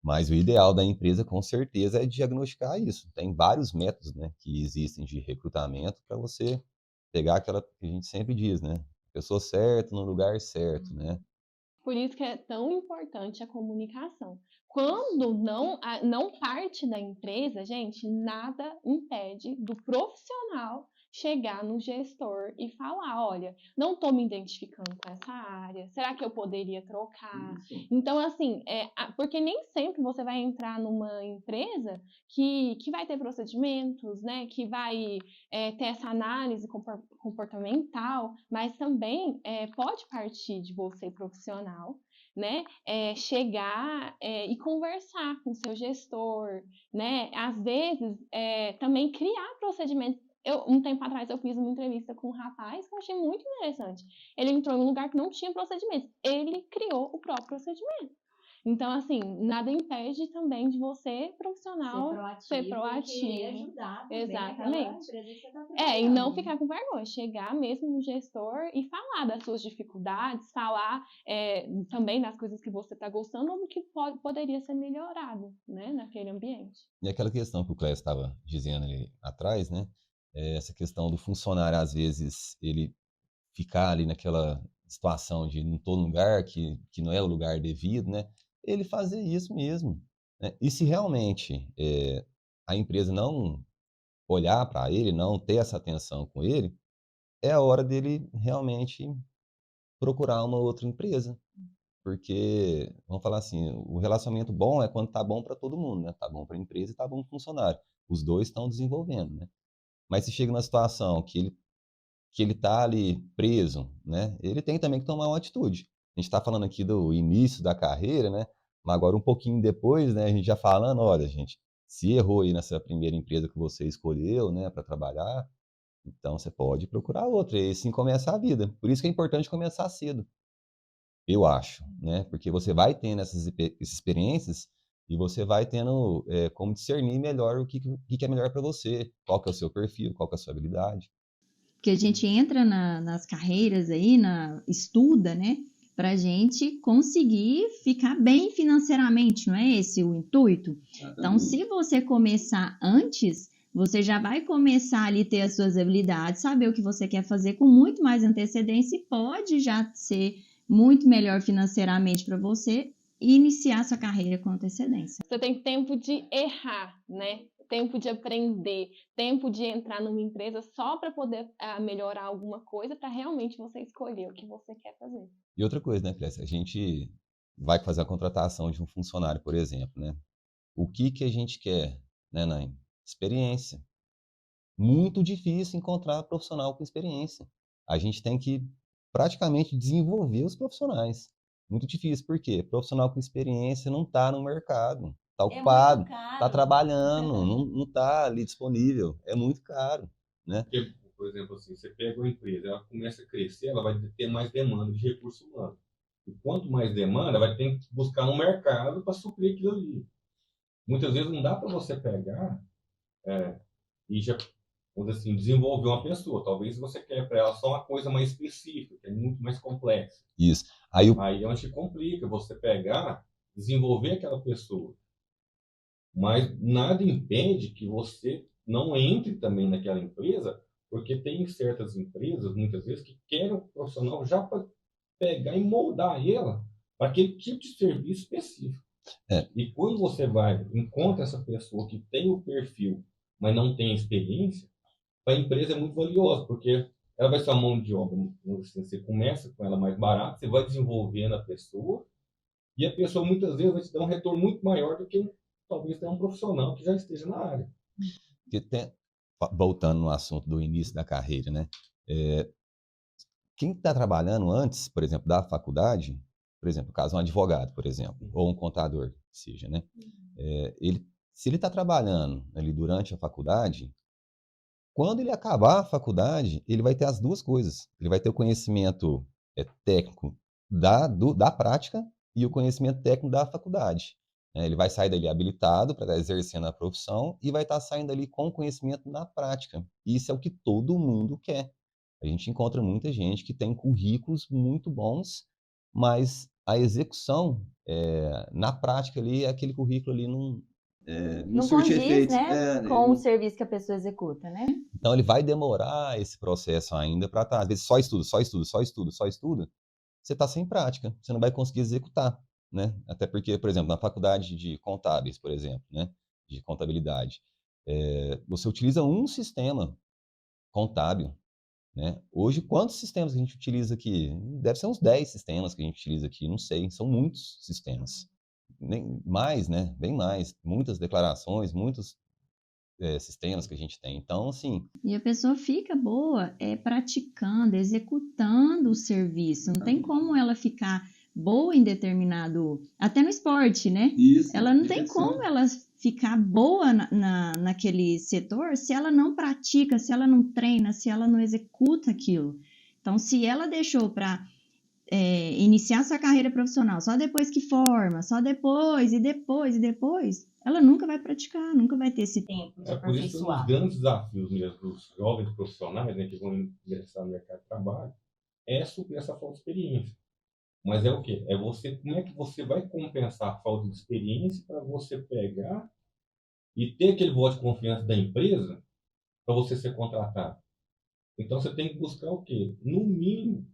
Mas o ideal da empresa, com certeza, é diagnosticar isso. Tem vários métodos, né, que existem de recrutamento para você pegar aquela que a gente sempre diz, né? Pessoa certa no lugar certo, né? Por isso que é tão importante a comunicação. Quando não parte da empresa, gente, nada impede do profissional chegar no gestor e falar, olha, não estou me identificando com essa área, será que eu poderia trocar? Isso. Então, assim, porque nem sempre você vai entrar numa empresa que vai ter procedimentos, né, que vai ter essa análise comportamental, mas também pode partir de você profissional, né, chegar e conversar com o seu gestor, né, às vezes também criar procedimentos. Um tempo atrás eu fiz uma entrevista com um rapaz que eu achei muito interessante. Ele entrou em um lugar que não tinha procedimentos, ele criou o próprio procedimento. Então, assim, nada impede também de você, profissional, ser proativo e ajudar também. Exatamente. Empresa que você tá E não ficar com vergonha, chegar mesmo no gestor e falar das suas dificuldades, falar também das coisas que você está gostando ou do que poderia ser melhorado, né, naquele ambiente. E aquela questão que o Clécio estava dizendo ali atrás, né? Essa questão do funcionário, às vezes, ele ficar ali naquela situação de não estou no lugar que não é o lugar devido, né? Ele fazer isso mesmo, né? E se realmente a empresa não olhar para ele, não ter essa atenção com ele, é a hora dele realmente procurar uma outra empresa. Porque, vamos falar assim, o relacionamento bom é quando tá bom para todo mundo, né? Tá bom para a empresa e tá bom para o funcionário. Os dois estão desenvolvendo, né? Mas se chega numa situação que ele tá ali preso, né? Ele tem também que tomar uma atitude. A gente está falando aqui do início da carreira, né? Mas agora, um pouquinho depois, né, a gente já falando, olha, gente, se errou aí nessa primeira empresa que você escolheu, né, para trabalhar, então você pode procurar outra, e assim começa a vida. Por isso que é importante começar cedo, eu acho, né, porque você vai tendo essas experiências e você vai tendo como discernir melhor o que é melhor para você, qual que é o seu perfil, qual que é a sua habilidade. Porque a gente entra nas carreiras aí, estuda, né? Pra gente conseguir ficar bem financeiramente, não é esse o intuito? Então, se você começar antes, você já vai começar ali ter as suas habilidades, saber o que você quer fazer com muito mais antecedência e pode já ser muito melhor financeiramente para você e iniciar sua carreira com antecedência. Você tem tempo de errar, né? Tempo de aprender, tempo de entrar numa empresa só para poder melhorar alguma coisa, para realmente você escolher o que você quer fazer. E outra coisa, né, Clécia, a gente vai fazer a contratação de um funcionário, por exemplo, né? O que a gente quer, né, Naim? Experiência. Muito difícil encontrar profissional com experiência. A gente tem que praticamente desenvolver os profissionais. Muito difícil, por quê? Profissional com experiência não está no mercado, está ocupado, está trabalhando, não está ali disponível, é muito caro, né? Porque, por exemplo, assim, você pega uma empresa, ela começa a crescer, ela vai ter mais demanda de recurso humano. E quanto mais demanda, vai ter que buscar um mercado para suprir aquilo ali. Muitas vezes não dá para você pegar e já, vamos dizer assim, desenvolver uma pessoa. Talvez você quer para ela só uma coisa mais específica, que é muito mais complexa. Isso. Aí é onde complica você pegar, desenvolver aquela pessoa. Mas nada impede que você não entre também naquela empresa, porque tem certas empresas, muitas vezes, que querem um profissional já para pegar e moldar ela para aquele tipo de serviço específico. É. E quando você vai, encontra essa pessoa que tem o perfil, mas não tem experiência, para a empresa é muito valioso, porque ela vai ser uma mão de obra. Você começa com ela mais barata, você vai desenvolvendo a pessoa, e a pessoa muitas vezes vai te dar um retorno muito maior do que talvez tenha um profissional que já esteja na área. Voltando no assunto do início da carreira, né? Quem está trabalhando antes, por exemplo, da faculdade, por exemplo, caso um advogado, por exemplo, ou um contador, que seja, né? Se ele está trabalhando ali durante a faculdade, quando ele acabar a faculdade, ele vai ter as duas coisas. Ele vai ter o conhecimento técnico da prática e o conhecimento técnico da faculdade. Ele vai sair dali habilitado para estar exercendo a profissão e vai estar saindo dali com conhecimento na prática. Isso é o que todo mundo quer. A gente encontra muita gente que tem currículos muito bons, mas a execução na prática ali, aquele currículo ali não surte condiz, efeitos. né, com o serviço que a pessoa executa, né? Então ele vai demorar esse processo ainda para estar, às vezes, só estudo, só estudo, só estudo, só estudo. Você está sem prática, você não vai conseguir executar, né? Até porque, por exemplo, na faculdade de contábeis, por exemplo, né, de contabilidade, você utiliza um sistema contábil, né? Hoje, quantos sistemas a gente utiliza aqui? Deve ser uns 10 sistemas que a gente utiliza aqui, não sei, são muitos sistemas. Nem mais, né? Bem mais. Muitas declarações, muitos sistemas que a gente tem. Então, assim... E a pessoa fica boa praticando, executando o serviço. Não tem como ela ficar boa em determinado... Até no esporte, né? Isso, ela não tem como ela ficar boa naquele setor se ela não pratica, se ela não treina, se ela não executa aquilo. Então, se ela deixou para iniciar sua carreira profissional só depois que forma, só depois, ela nunca vai praticar, nunca vai ter esse tempo de Por isso, um dos aperfeiçoar. grandes desafios mesmo dos jovens profissionais, né, que vão ingressar no mercado de trabalho, é suprir essa falta de experiência. Mas é o quê? Como é que você vai compensar a falta de experiência para você pegar e ter aquele voto de confiança da empresa para você ser contratado? Então, você tem que buscar o quê? No mínimo,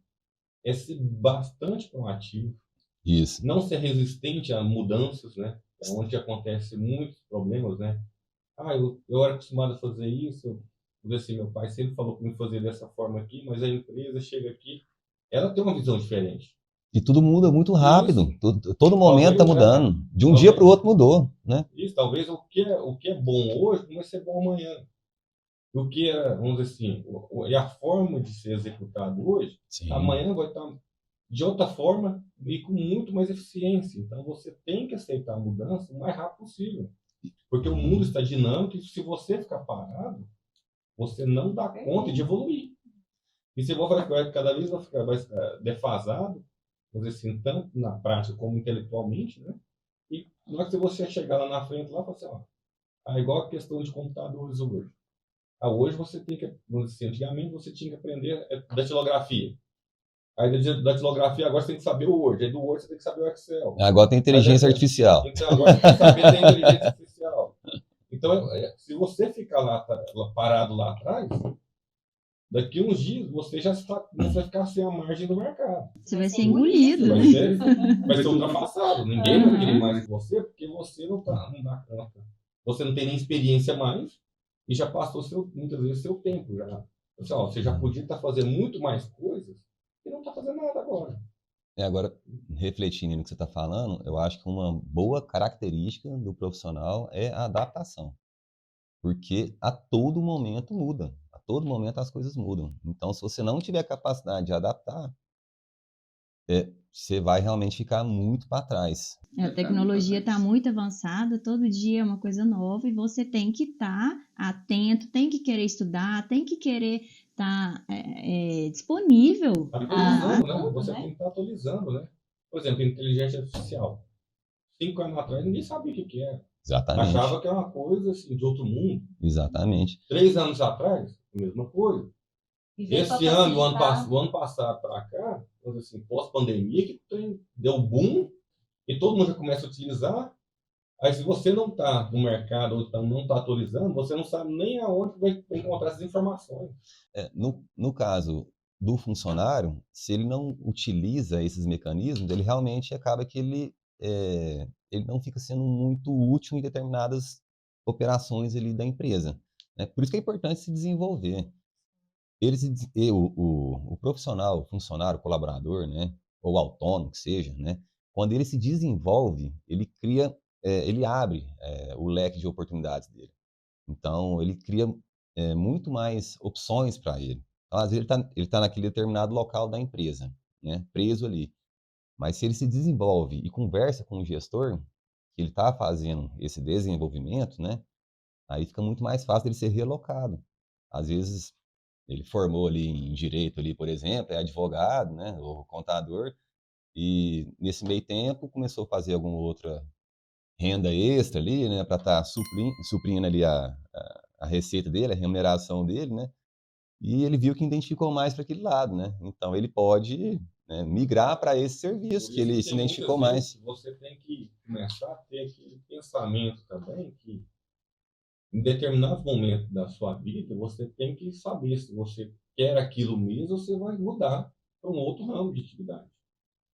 é ser bastante proativo, Isso. não ser resistente a mudanças, né? É onde acontecem muitos problemas, né? Eu era acostumado a fazer isso, assim, meu pai sempre falou para me fazer dessa forma aqui, mas a empresa chega aqui, ela tem uma visão diferente. E tudo muda muito rápido. Isso. Todo momento está mudando. De um dia para o outro mudou, né? Isso, talvez o que é bom hoje não vai ser bom amanhã. O que é, vamos dizer assim, é a forma de ser executado hoje, Sim. amanhã vai estar de outra forma e com muito mais eficiência. Então, você tem que aceitar a mudança o mais rápido possível. Porque o mundo está dinâmico e se você ficar parado, você não dá conta de evoluir. E se você vai cada vez vai ficar mais defasado, vamos dizer assim, tanto na prática como intelectualmente, né? E na hora que você chegar lá na frente, lá, você, ó, igual a questão de computadores hoje. Hoje você tem que, vamos dizer assim, antigamente você tinha que aprender datilografia. Aí da datilografia agora você tem que saber o Word. Aí do Word você tem que saber o Excel. Agora tem inteligência artificial. Então agora você tem que saber da inteligência artificial. Então, se você ficar lá parado lá atrás, daqui uns dias você já vai ficar sem a margem do mercado. Você vai ser engolido, Vai né? ser ultrapassado. Ninguém vai querer mais que você porque você não dá conta. Você não tem nem experiência mais e já passou muitas vezes seu tempo. Você já podia estar fazendo muito mais coisas e não está fazendo nada agora. Agora, refletindo no que você está falando, eu acho que uma boa característica do profissional é a adaptação. Porque a todo momento muda. A todo momento as coisas mudam. Então, se você não tiver capacidade de adaptar, você vai realmente ficar muito para trás. A tecnologia está muito avançada, todo dia é uma coisa nova e você tem que estar atento, tem que querer estudar, tem que querer estar disponível. Atualizando, né? Você tem que estar atualizando, né? Por exemplo, inteligência artificial. 5 anos atrás ninguém sabia o que era. Exatamente. Achava que era uma coisa assim, de outro mundo. Exatamente. 3 anos atrás, a mesma coisa. Esse ano, o ano passado para cá, assim, pós-pandemia, que deu boom e todo mundo já começa a utilizar. Aí, se você não está no mercado ou não está atualizando, você não sabe nem aonde vai encontrar essas informações. No caso do funcionário, se ele não utiliza esses mecanismos, ele realmente acaba que ele não fica sendo muito útil em determinadas operações ali da empresa, né? Por isso que é importante se desenvolver. O profissional, o funcionário, o colaborador, né, ou autônomo que seja, né, quando ele se desenvolve, ele cria, ele abre o leque de oportunidades dele. Então, ele cria muito mais opções para ele. Então, às vezes, ele tá naquele determinado local da empresa, né, preso ali. Mas se ele se desenvolve e conversa com o gestor, que ele está fazendo esse desenvolvimento, né, aí fica muito mais fácil ele ser relocado. Às vezes, ele formou ali em direito ali, por exemplo, é advogado, né, ou contador, e nesse meio tempo começou a fazer alguma outra renda extra ali, né, para estar suprindo ali a receita dele, a remuneração dele, né, e ele viu que identificou mais para aquele lado, né, então ele pode, né, migrar para esse serviço que ele se identificou mais. Você tem que começar a ter aquele pensamento também que em determinado momento da sua vida, você tem que saber se você quer aquilo mesmo ou você vai mudar para um outro ramo de atividade.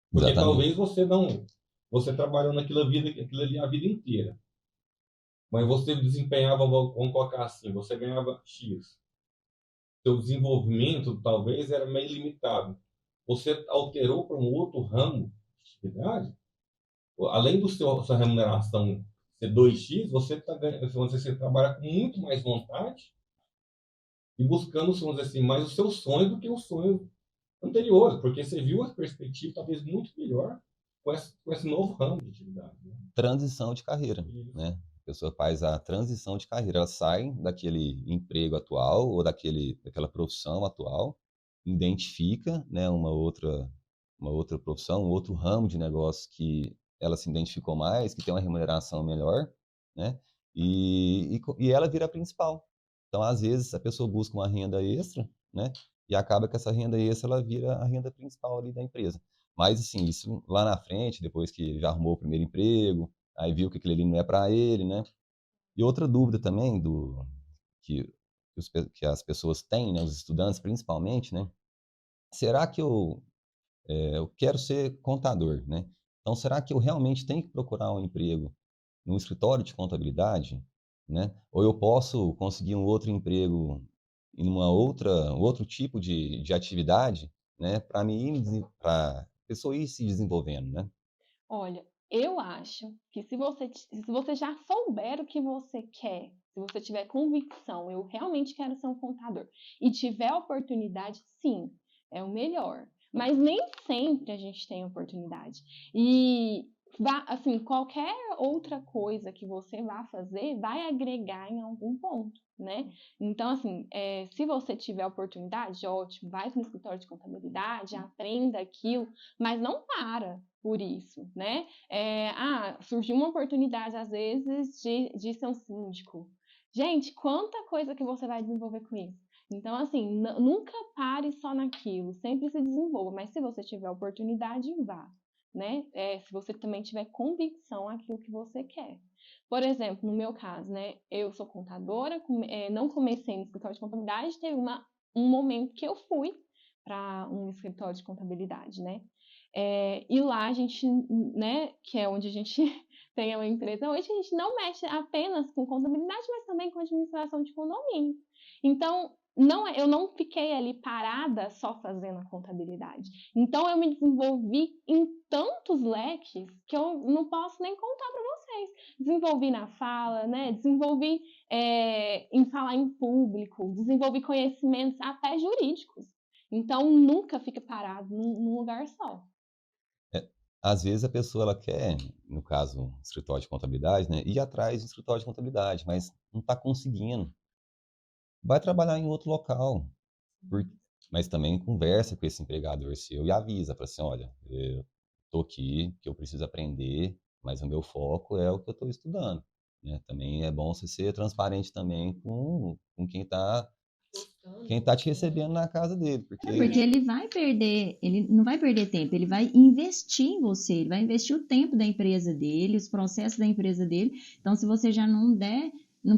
Porque Exatamente. talvez você trabalhou aquilo ali a vida inteira. Mas você desempenhava, vamos colocar assim, você ganhava X. Seu desenvolvimento talvez era meio limitado. Você alterou para um outro ramo de atividade, além sua remuneração ser 2x, você está ganhando, você trabalha com muito mais vontade e buscando, vamos dizer assim, mais o seu sonho do que o sonho anterior, porque você viu a perspectiva talvez muito melhor com esse novo ramo de atividade. Né? Transição de carreira, né? A pessoa faz a transição de carreira, ela sai daquele emprego atual ou daquela profissão atual, identifica, né, uma outra profissão, um outro ramo de negócio que ela se identificou mais, que tem uma remuneração melhor, né? E ela vira a principal. Então, às vezes, a pessoa busca uma renda extra, né? E acaba que essa renda extra ela vira a renda principal ali da empresa. Mas, assim, isso lá na frente, depois que já arrumou o primeiro emprego, aí viu que aquilo ali não é para ele, né? E outra dúvida também que, que as pessoas têm, né? Os estudantes principalmente, né? Será que eu quero ser contador, né? Então, será que eu realmente tenho que procurar um emprego num escritório de contabilidade, né? Ou eu posso conseguir um outro emprego em um outro tipo de atividade, né? Para a pessoa ir se desenvolvendo, né? Olha, eu acho que se você já souber o que você quer, se você tiver convicção, eu realmente quero ser um contador, e tiver oportunidade, sim, é o melhor. mas nem sempre a gente tem oportunidade. E assim, qualquer outra coisa que você vá fazer vai agregar em algum ponto, né? Então, assim, se você tiver oportunidade, ótimo, vai para o escritório de contabilidade, aprenda aquilo, mas não para por isso, né? Surgiu uma oportunidade, às vezes, de ser um síndico. Gente, quanta coisa que você vai desenvolver com isso. Então, assim, nunca pare só naquilo, sempre se desenvolva, mas se você tiver oportunidade, vá, né? Se você também tiver convicção naquilo que você quer. Por exemplo, no meu caso, né? Eu sou contadora, não comecei no escritório de contabilidade, teve um momento que eu fui para um escritório de contabilidade, né? E lá a gente, né, que é onde a gente tem uma empresa hoje, a gente não mexe apenas com contabilidade, mas também com administração de condomínio. Então, eu não fiquei ali parada só fazendo a contabilidade. Então, eu me desenvolvi em tantos leques que eu não posso nem contar para vocês. Desenvolvi na fala, né? Desenvolvi em falar em público, desenvolvi conhecimentos até jurídicos. Então, nunca fica parado num lugar só. Às vezes a pessoa ela quer, no caso, escritório de contabilidade, né, ir atrás do escritório de contabilidade, mas não está conseguindo. Vai trabalhar em outro local, por mas também conversa com esse empregador seu e avisa, fala assim: "Olha, eu tô aqui, que eu preciso aprender, mas o meu foco é o que eu estou estudando", né. Também é bom você ser transparente também com quem tá te recebendo na casa dele, Porque porque ele não vai perder tempo, ele vai investir em você, ele vai investir o tempo da empresa dele, os processos da empresa dele. Então, se você já não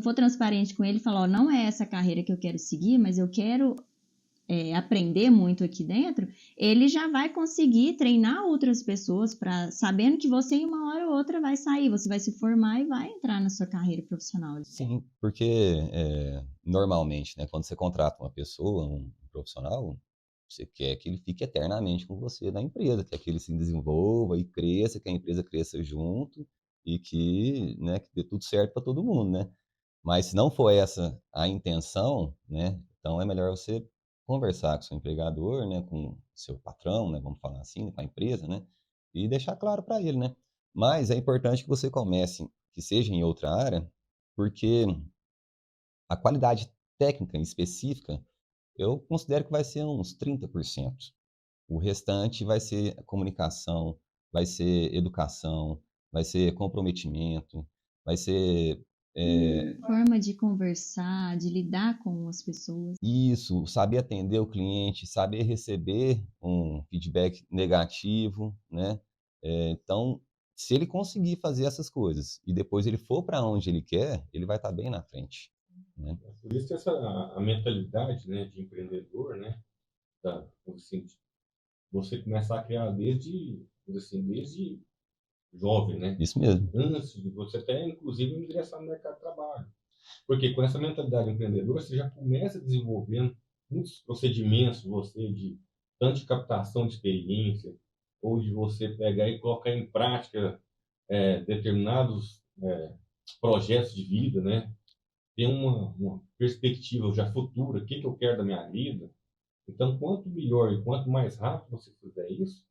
for transparente com ele, falar, ó, não é essa carreira que eu quero seguir, mas eu quero aprender muito aqui dentro, ele já vai conseguir treinar outras pessoas para sabendo que você em uma hora ou outra vai sair, você vai se formar e vai entrar na sua carreira profissional. sim, porque, normalmente, né, quando você contrata uma pessoa, um profissional, você quer que ele fique eternamente com você na empresa, quer que ele se desenvolva e cresça, que a empresa cresça junto e que, né, que dê tudo certo para todo mundo, né. Mas se não for essa a intenção, né, então é melhor você conversar com seu empregador, né, com seu patrão, né, vamos falar assim, com a empresa, né, e deixar claro para ele, né. Mas é importante que você comece, que seja em outra área, porque a qualidade técnica específica, eu considero que vai ser uns 30%. O restante vai ser comunicação, vai ser educação, vai ser comprometimento, vai ser, Forma de conversar, de lidar com as pessoas. isso, saber atender o cliente, saber receber um feedback negativo, né. Então, se ele conseguir fazer essas coisas e depois ele for para onde ele quer, ele vai estar bem na frente, né. Por isso a mentalidade, né, de empreendedor, né, assim, você começar a criar desde jovem, né? Isso mesmo. Antes de você até, inclusive, ingressar no mercado de trabalho. Porque com essa mentalidade empreendedora, você já começa desenvolvendo muitos procedimentos, você de tanto de captação de experiência, ou de você pegar e colocar em prática determinados projetos de vida, né? Ter uma perspectiva já futura, o que eu quero da minha vida. Então, quanto melhor e quanto mais rápido você fizer isso,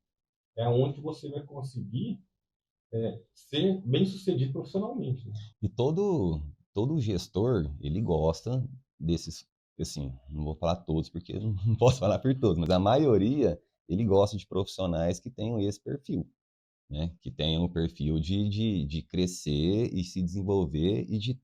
é onde você vai conseguir ser bem-sucedido profissionalmente, né? E todo gestor, ele gosta desses, assim, não vou falar todos, porque eu não posso falar por todos, mas a maioria, ele gosta de profissionais que tenham esse perfil, né, que tenham o perfil de crescer e se desenvolver e de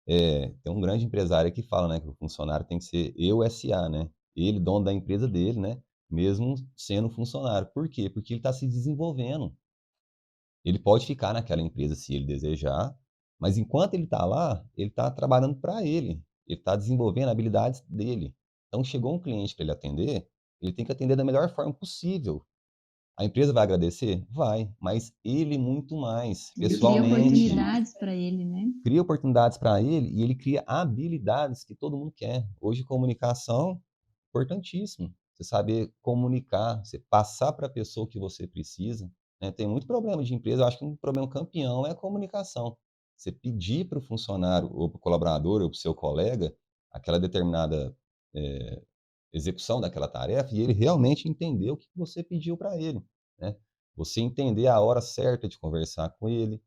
tem um grande empresário que fala, né, que o funcionário tem que ser eu SA, né, ele dono da empresa dele, né, mesmo sendo funcionário. Por quê? Porque ele está se desenvolvendo. Ele pode ficar naquela empresa se ele desejar, mas enquanto ele está lá, ele está trabalhando para ele está desenvolvendo habilidades dele. Então chegou um cliente para ele atender, ele tem que atender da melhor forma possível. A empresa vai agradecer? Vai, mas ele muito mais, Ele cria pessoalmente. oportunidades para ele, né? Cria oportunidades para ele e ele cria habilidades que todo mundo quer. Hoje comunicação, importantíssimo. Você saber comunicar, você passar para a pessoa o que você precisa, né. Tem muito problema de empresa, eu acho que um problema campeão é a comunicação. Você pedir para o funcionário ou para o colaborador ou para o seu colega aquela determinada, eh, execução daquela tarefa e ele realmente entender o que você pediu para ele, né. Você entender a hora certa de conversar com ele,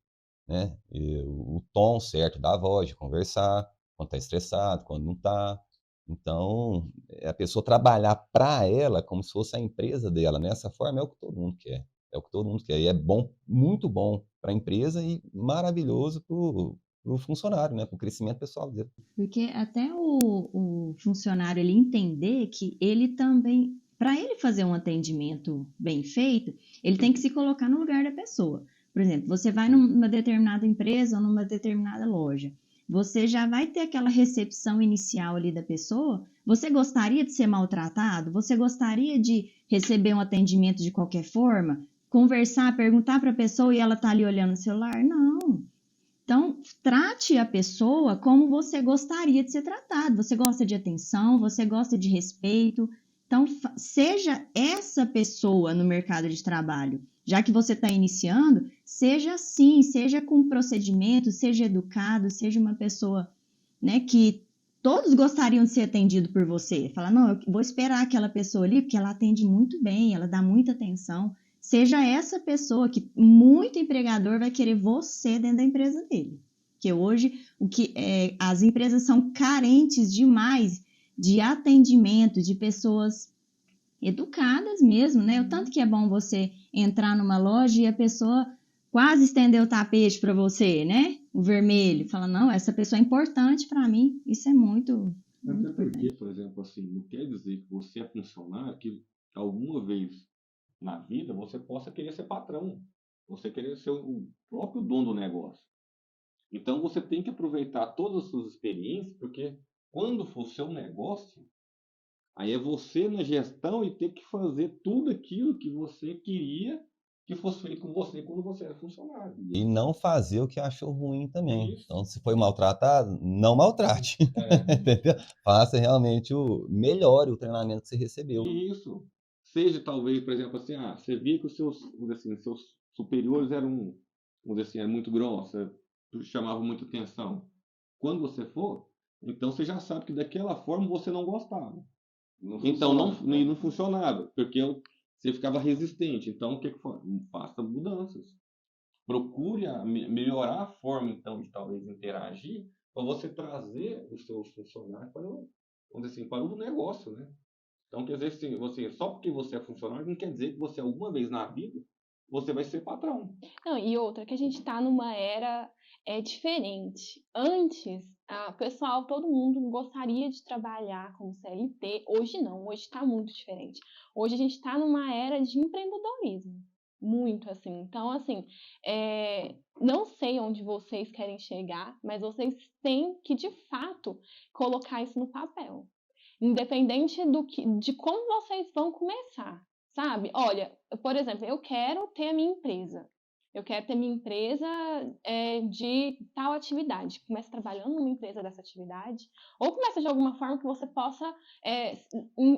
né, e o tom certo da voz de conversar, quando está estressado, quando não está. Então, a pessoa trabalhar para ela como se fosse a empresa dela, nessa forma, é o que todo mundo quer, é o que todo mundo quer. E é bom, muito bom para a empresa e maravilhoso para o funcionário, né, para o crescimento pessoal dele. Porque até o funcionário ele entender que ele também, para ele fazer um atendimento bem feito, ele tem que se colocar no lugar da pessoa. Por exemplo, você vai numa determinada empresa ou numa determinada loja, você já vai ter aquela recepção inicial ali da pessoa. Você gostaria de ser maltratado? Você gostaria de receber um atendimento de qualquer forma? Conversar, perguntar para a pessoa e ela tá ali olhando o celular? Não. Então, trate a pessoa como você gostaria de ser tratado. Você gosta de atenção, você gosta de respeito. Então, seja essa pessoa no mercado de trabalho. Já que você está iniciando, seja assim, seja com procedimento, seja educado, seja uma pessoa, né, que todos gostariam de ser atendido por você. Fala, não, eu vou esperar aquela pessoa ali, porque ela atende muito bem, ela dá muita atenção. Seja essa pessoa que muito empregador vai querer você dentro da empresa dele. Porque hoje as empresas são carentes demais de atendimento, de pessoas educadas mesmo, né? O tanto que é bom você entrar numa loja e a pessoa quase estender o tapete para você, né? O vermelho. Fala, não, essa pessoa é importante para mim. Isso é muito Até porque, importante. por exemplo, assim, não quer dizer que você é funcionário, que alguma vez na vida você possa querer ser patrão, você querer ser o próprio dono do negócio. Então você tem que aproveitar todas as suas experiências, porque quando for seu negócio, aí é você na gestão e ter que fazer tudo aquilo que você queria que fosse feito com você quando você era funcionário. E não fazer o que achou ruim também. Isso. Então, se foi maltratado, não maltrate, entendeu? Faça realmente melhore o treinamento que você recebeu. Isso. Seja talvez, por exemplo, assim, você via que os seus, vamos dizer assim, seus superiores eram, vamos dizer assim, eram muito grossos, chamavam muita atenção. Quando você for, então você já sabe que daquela forma você não gostava. Então não funcionava, porque você ficava resistente. Então o que que foi? Faça mudanças. Procure melhorar a forma, então, de talvez interagir, para você trazer os seus funcionários para vamos dizer assim, para o negócio, né? Então, quer dizer, assim, você, só porque você é funcionário, não quer dizer que você, alguma vez na vida, você vai ser patrão. Não, e outra, que a gente está numa era diferente. Antes, pessoal, todo mundo gostaria de trabalhar como CLT. Hoje não, hoje está muito diferente. Hoje a gente está numa era de empreendedorismo. Muito assim. Então, assim, não sei onde vocês querem chegar, mas vocês têm que, de fato, colocar isso no papel. Independente de como vocês vão começar, sabe? Olha, por exemplo, eu quero ter a minha empresa. Eu quero ter minha empresa de tal atividade. Começa trabalhando numa empresa dessa atividade, ou começa de alguma forma que você possa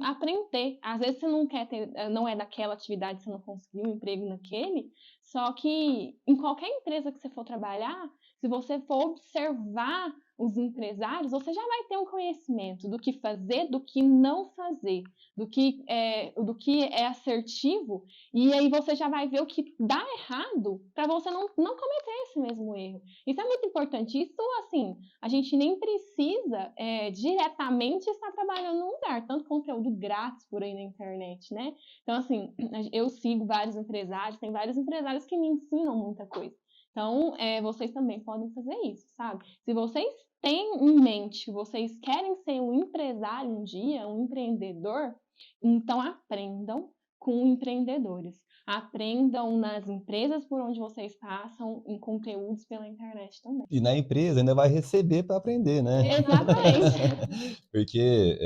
aprender. Às vezes você não quer ter, não é daquela atividade, você não conseguiu um emprego naquele, só que em qualquer empresa que você for trabalhar, se você for observar os empresários, você já vai ter um conhecimento do que fazer, do que não fazer, do que é assertivo, e aí você já vai ver o que dá errado para você não cometer esse mesmo erro. Isso é muito importante. Isso, assim, a gente nem precisa diretamente estar trabalhando num lugar, tanto conteúdo grátis por aí na internet, né? Então, assim, eu sigo vários empresários, tem vários empresários que me ensinam muita coisa. Então, vocês também podem fazer isso, sabe? Se vocês têm em mente, vocês querem ser um empresário um dia, um empreendedor, então aprendam com empreendedores. Aprendam nas empresas por onde vocês passam, em conteúdos pela internet também. E na empresa ainda vai receber para aprender, né? Exatamente. Porque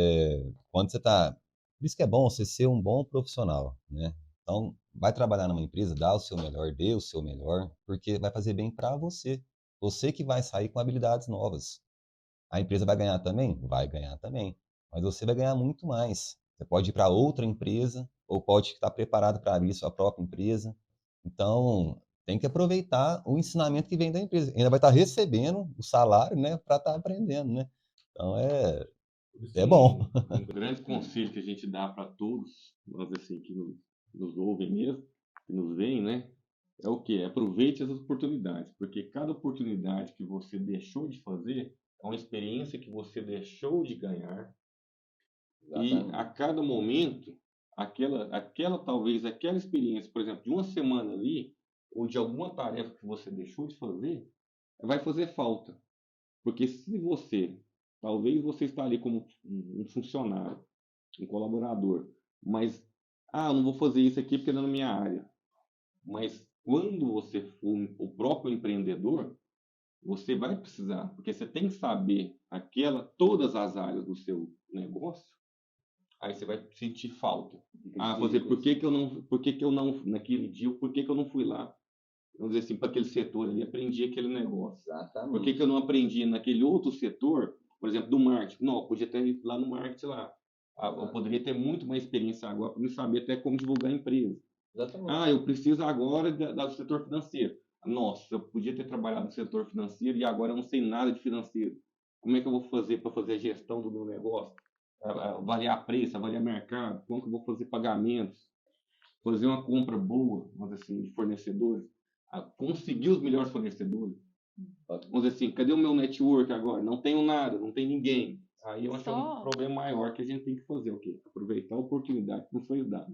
quando você está. Por isso que é bom você ser um bom profissional, né? Então, vai trabalhar numa empresa, dá o seu melhor, dê o seu melhor, porque vai fazer bem para você. Você que vai sair com habilidades novas. A empresa vai ganhar também? Vai ganhar também. Mas você vai ganhar muito mais. Você pode ir para outra empresa, ou pode estar preparado para abrir sua própria empresa. Então, tem que aproveitar o ensinamento que vem da empresa. Ainda vai estar recebendo o salário, né, para estar aprendendo, né? Então, Isso é bom. um grande conselho que a gente dá para todos, nós assim, que nos ouvem mesmo, que nos veem, né? É o quê? Aproveite as oportunidades, porque cada oportunidade que você deixou de fazer é uma experiência que você deixou de ganhar. E a cada momento, talvez aquela experiência, por exemplo, de uma semana ali, ou de alguma tarefa que você deixou de fazer, vai fazer falta. Porque se talvez você está ali como um funcionário, um colaborador, mas, eu não vou fazer isso aqui porque não é na minha área. Mas quando você for o próprio empreendedor, você vai precisar, porque você tem que saber todas as áreas do seu negócio. Aí você vai sentir falta. Por que que eu não, naquele dia, por que que eu não fui lá? Vamos dizer assim, para aquele setor ali, aprendi aquele negócio. Exatamente. Por que que eu não aprendi naquele outro setor, por exemplo, do marketing? Não, eu podia ter ido lá no marketing lá. Eu poderia ter muito mais experiência agora para me saber até como divulgar a empresa. Exatamente. Eu preciso agora do setor financeiro. Nossa, eu podia ter trabalhado no setor financeiro e agora eu não sei nada de financeiro. Como é que eu vou fazer para fazer a gestão do meu negócio? Avaliar preço, avaliar mercado, como que eu vou fazer pagamentos, fazer uma compra boa, vamos dizer assim, de fornecedores, conseguir os melhores fornecedores. Vamos dizer assim, cadê o meu network agora? Não tenho nada, não tem ninguém. Aí eu acho que é um problema maior que a gente tem que fazer o quê? Aproveitar a oportunidade que nos foi dada.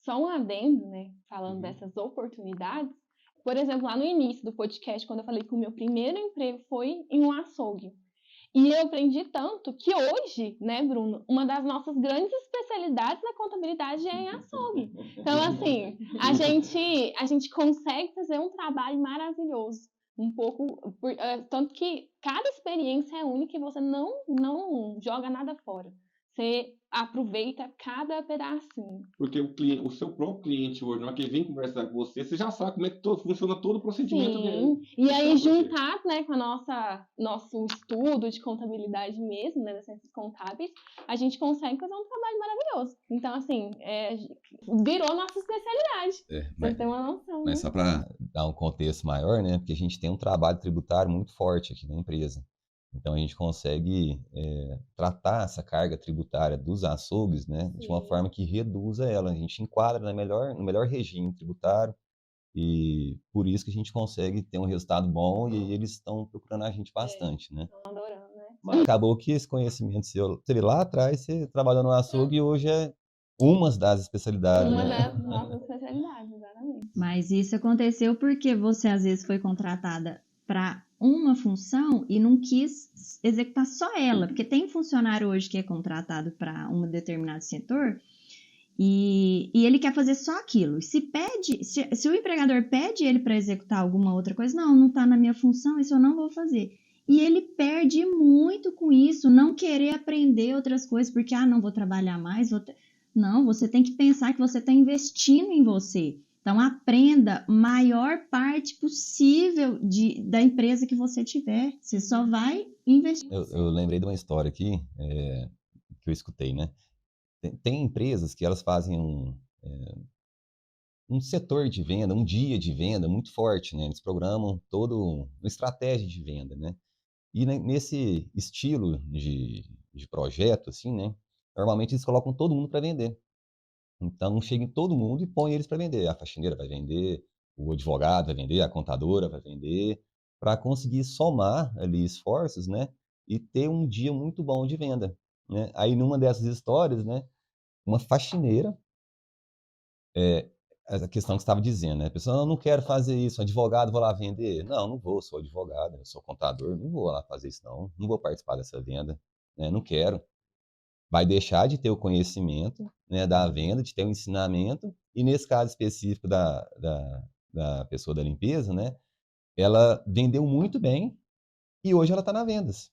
Só um adendo, né? Falando dessas oportunidades. Por exemplo, lá no início do podcast, quando eu falei que o meu primeiro emprego foi em um açougue. E eu aprendi tanto que hoje, né, Bruno, uma das nossas grandes especialidades na contabilidade é em açougue. Então, assim, a gente consegue fazer um trabalho maravilhoso. Tanto que cada experiência é única e você não joga nada fora. Você aproveita cada pedacinho. Porque o seu próprio cliente hoje, na hora que ele vem conversar com você, você já sabe como é que funciona todo o procedimento dele. E aí, juntar, né, com nosso estudo de contabilidade mesmo, né, das ciências contábeis, a gente consegue fazer um trabalho maravilhoso. Então, assim, virou nossa especialidade. Você tem uma noção, Mas né? só para dar um contexto maior, né? Porque a gente tem um trabalho tributário muito forte aqui na empresa. Então a gente consegue tratar essa carga tributária dos açougues, né, de uma forma que reduza ela. A gente enquadra no melhor regime tributário e por isso que a gente consegue ter um resultado bom e eles estão procurando a gente bastante, né? Estão adorando, né? Mas acabou que esse conhecimento seu, lá atrás você trabalhou no açougue e hoje é uma das especialidades. Uma né? das nossas especialidades, exatamente. Mas isso aconteceu porque você às vezes foi contratada para uma função e não quis executar só ela, porque tem funcionário hoje que é contratado para um determinado setor e ele quer fazer só aquilo. Se o empregador pede ele para executar alguma outra coisa, não está na minha função, isso eu não vou fazer. E ele perde muito com isso, não querer aprender outras coisas, porque, não vou trabalhar mais. Não, você tem que pensar que você está investindo em você. Então, aprenda a maior parte possível da empresa que você tiver. Você só vai investir. Eu lembrei de uma história aqui que eu escutei, né? Tem empresas que elas fazem um setor de venda, um dia de venda muito forte, né? Eles programam toda uma estratégia de venda, né? E nesse estilo de projeto, assim, né? Normalmente eles colocam todo mundo para vender. Então chega em todo mundo e põe eles para vender. A faxineira vai vender, o advogado vai vender, a contadora vai vender, para conseguir somar ali esforços, né? E ter um dia muito bom de venda, né? Aí numa dessas histórias, né? Uma faxineira, a questão que você estava dizendo, né? A pessoa, não quero fazer isso, advogado, vou lá vender. Não vou, sou advogado, eu sou contador, não vou lá fazer isso não vou participar dessa venda, né? Não quero. Vai deixar de ter o conhecimento, né, da venda, de ter o ensinamento, e nesse caso específico da pessoa da limpeza, né, ela vendeu muito bem e hoje ela está na vendas.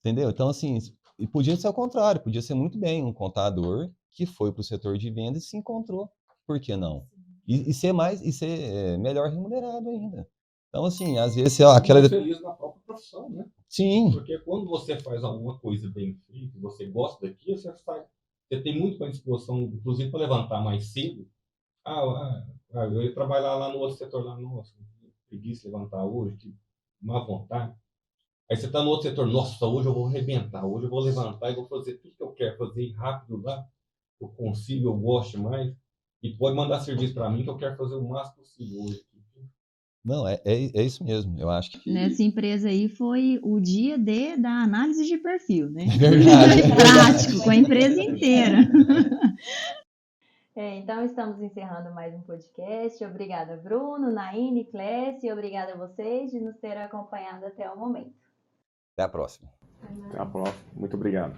Entendeu? Então, assim, e podia ser ao contrário, podia ser muito bem um contador que foi para o setor de vendas e se encontrou. Por que não? E ser melhor remunerado ainda. Então, assim, às vezes... Mais feliz na própria profissão, né? Sim. Porque quando você faz alguma coisa bem feita, você gosta daquilo, você tem muito mais disposição, inclusive para levantar mais cedo. Eu ia trabalhar lá no outro setor, lá, nossa, preguiça levantar hoje, que má vontade. Aí você está no outro setor, nossa, hoje eu vou arrebentar, hoje eu vou levantar e vou fazer tudo que eu quero fazer rápido lá, eu consigo, eu gosto mais, e pode mandar serviço para mim que eu quero fazer o máximo possível hoje. Não, é isso mesmo. Eu acho que Nessa empresa aí foi o dia da análise de perfil, né? é verdade, é Prático, com a verdade. empresa inteira. Então, estamos encerrando mais um podcast. Obrigada, Bruno, Naine, Clécia, e obrigada a vocês de nos ter acompanhado até o momento. Até a próxima. Até a próxima. Muito obrigado.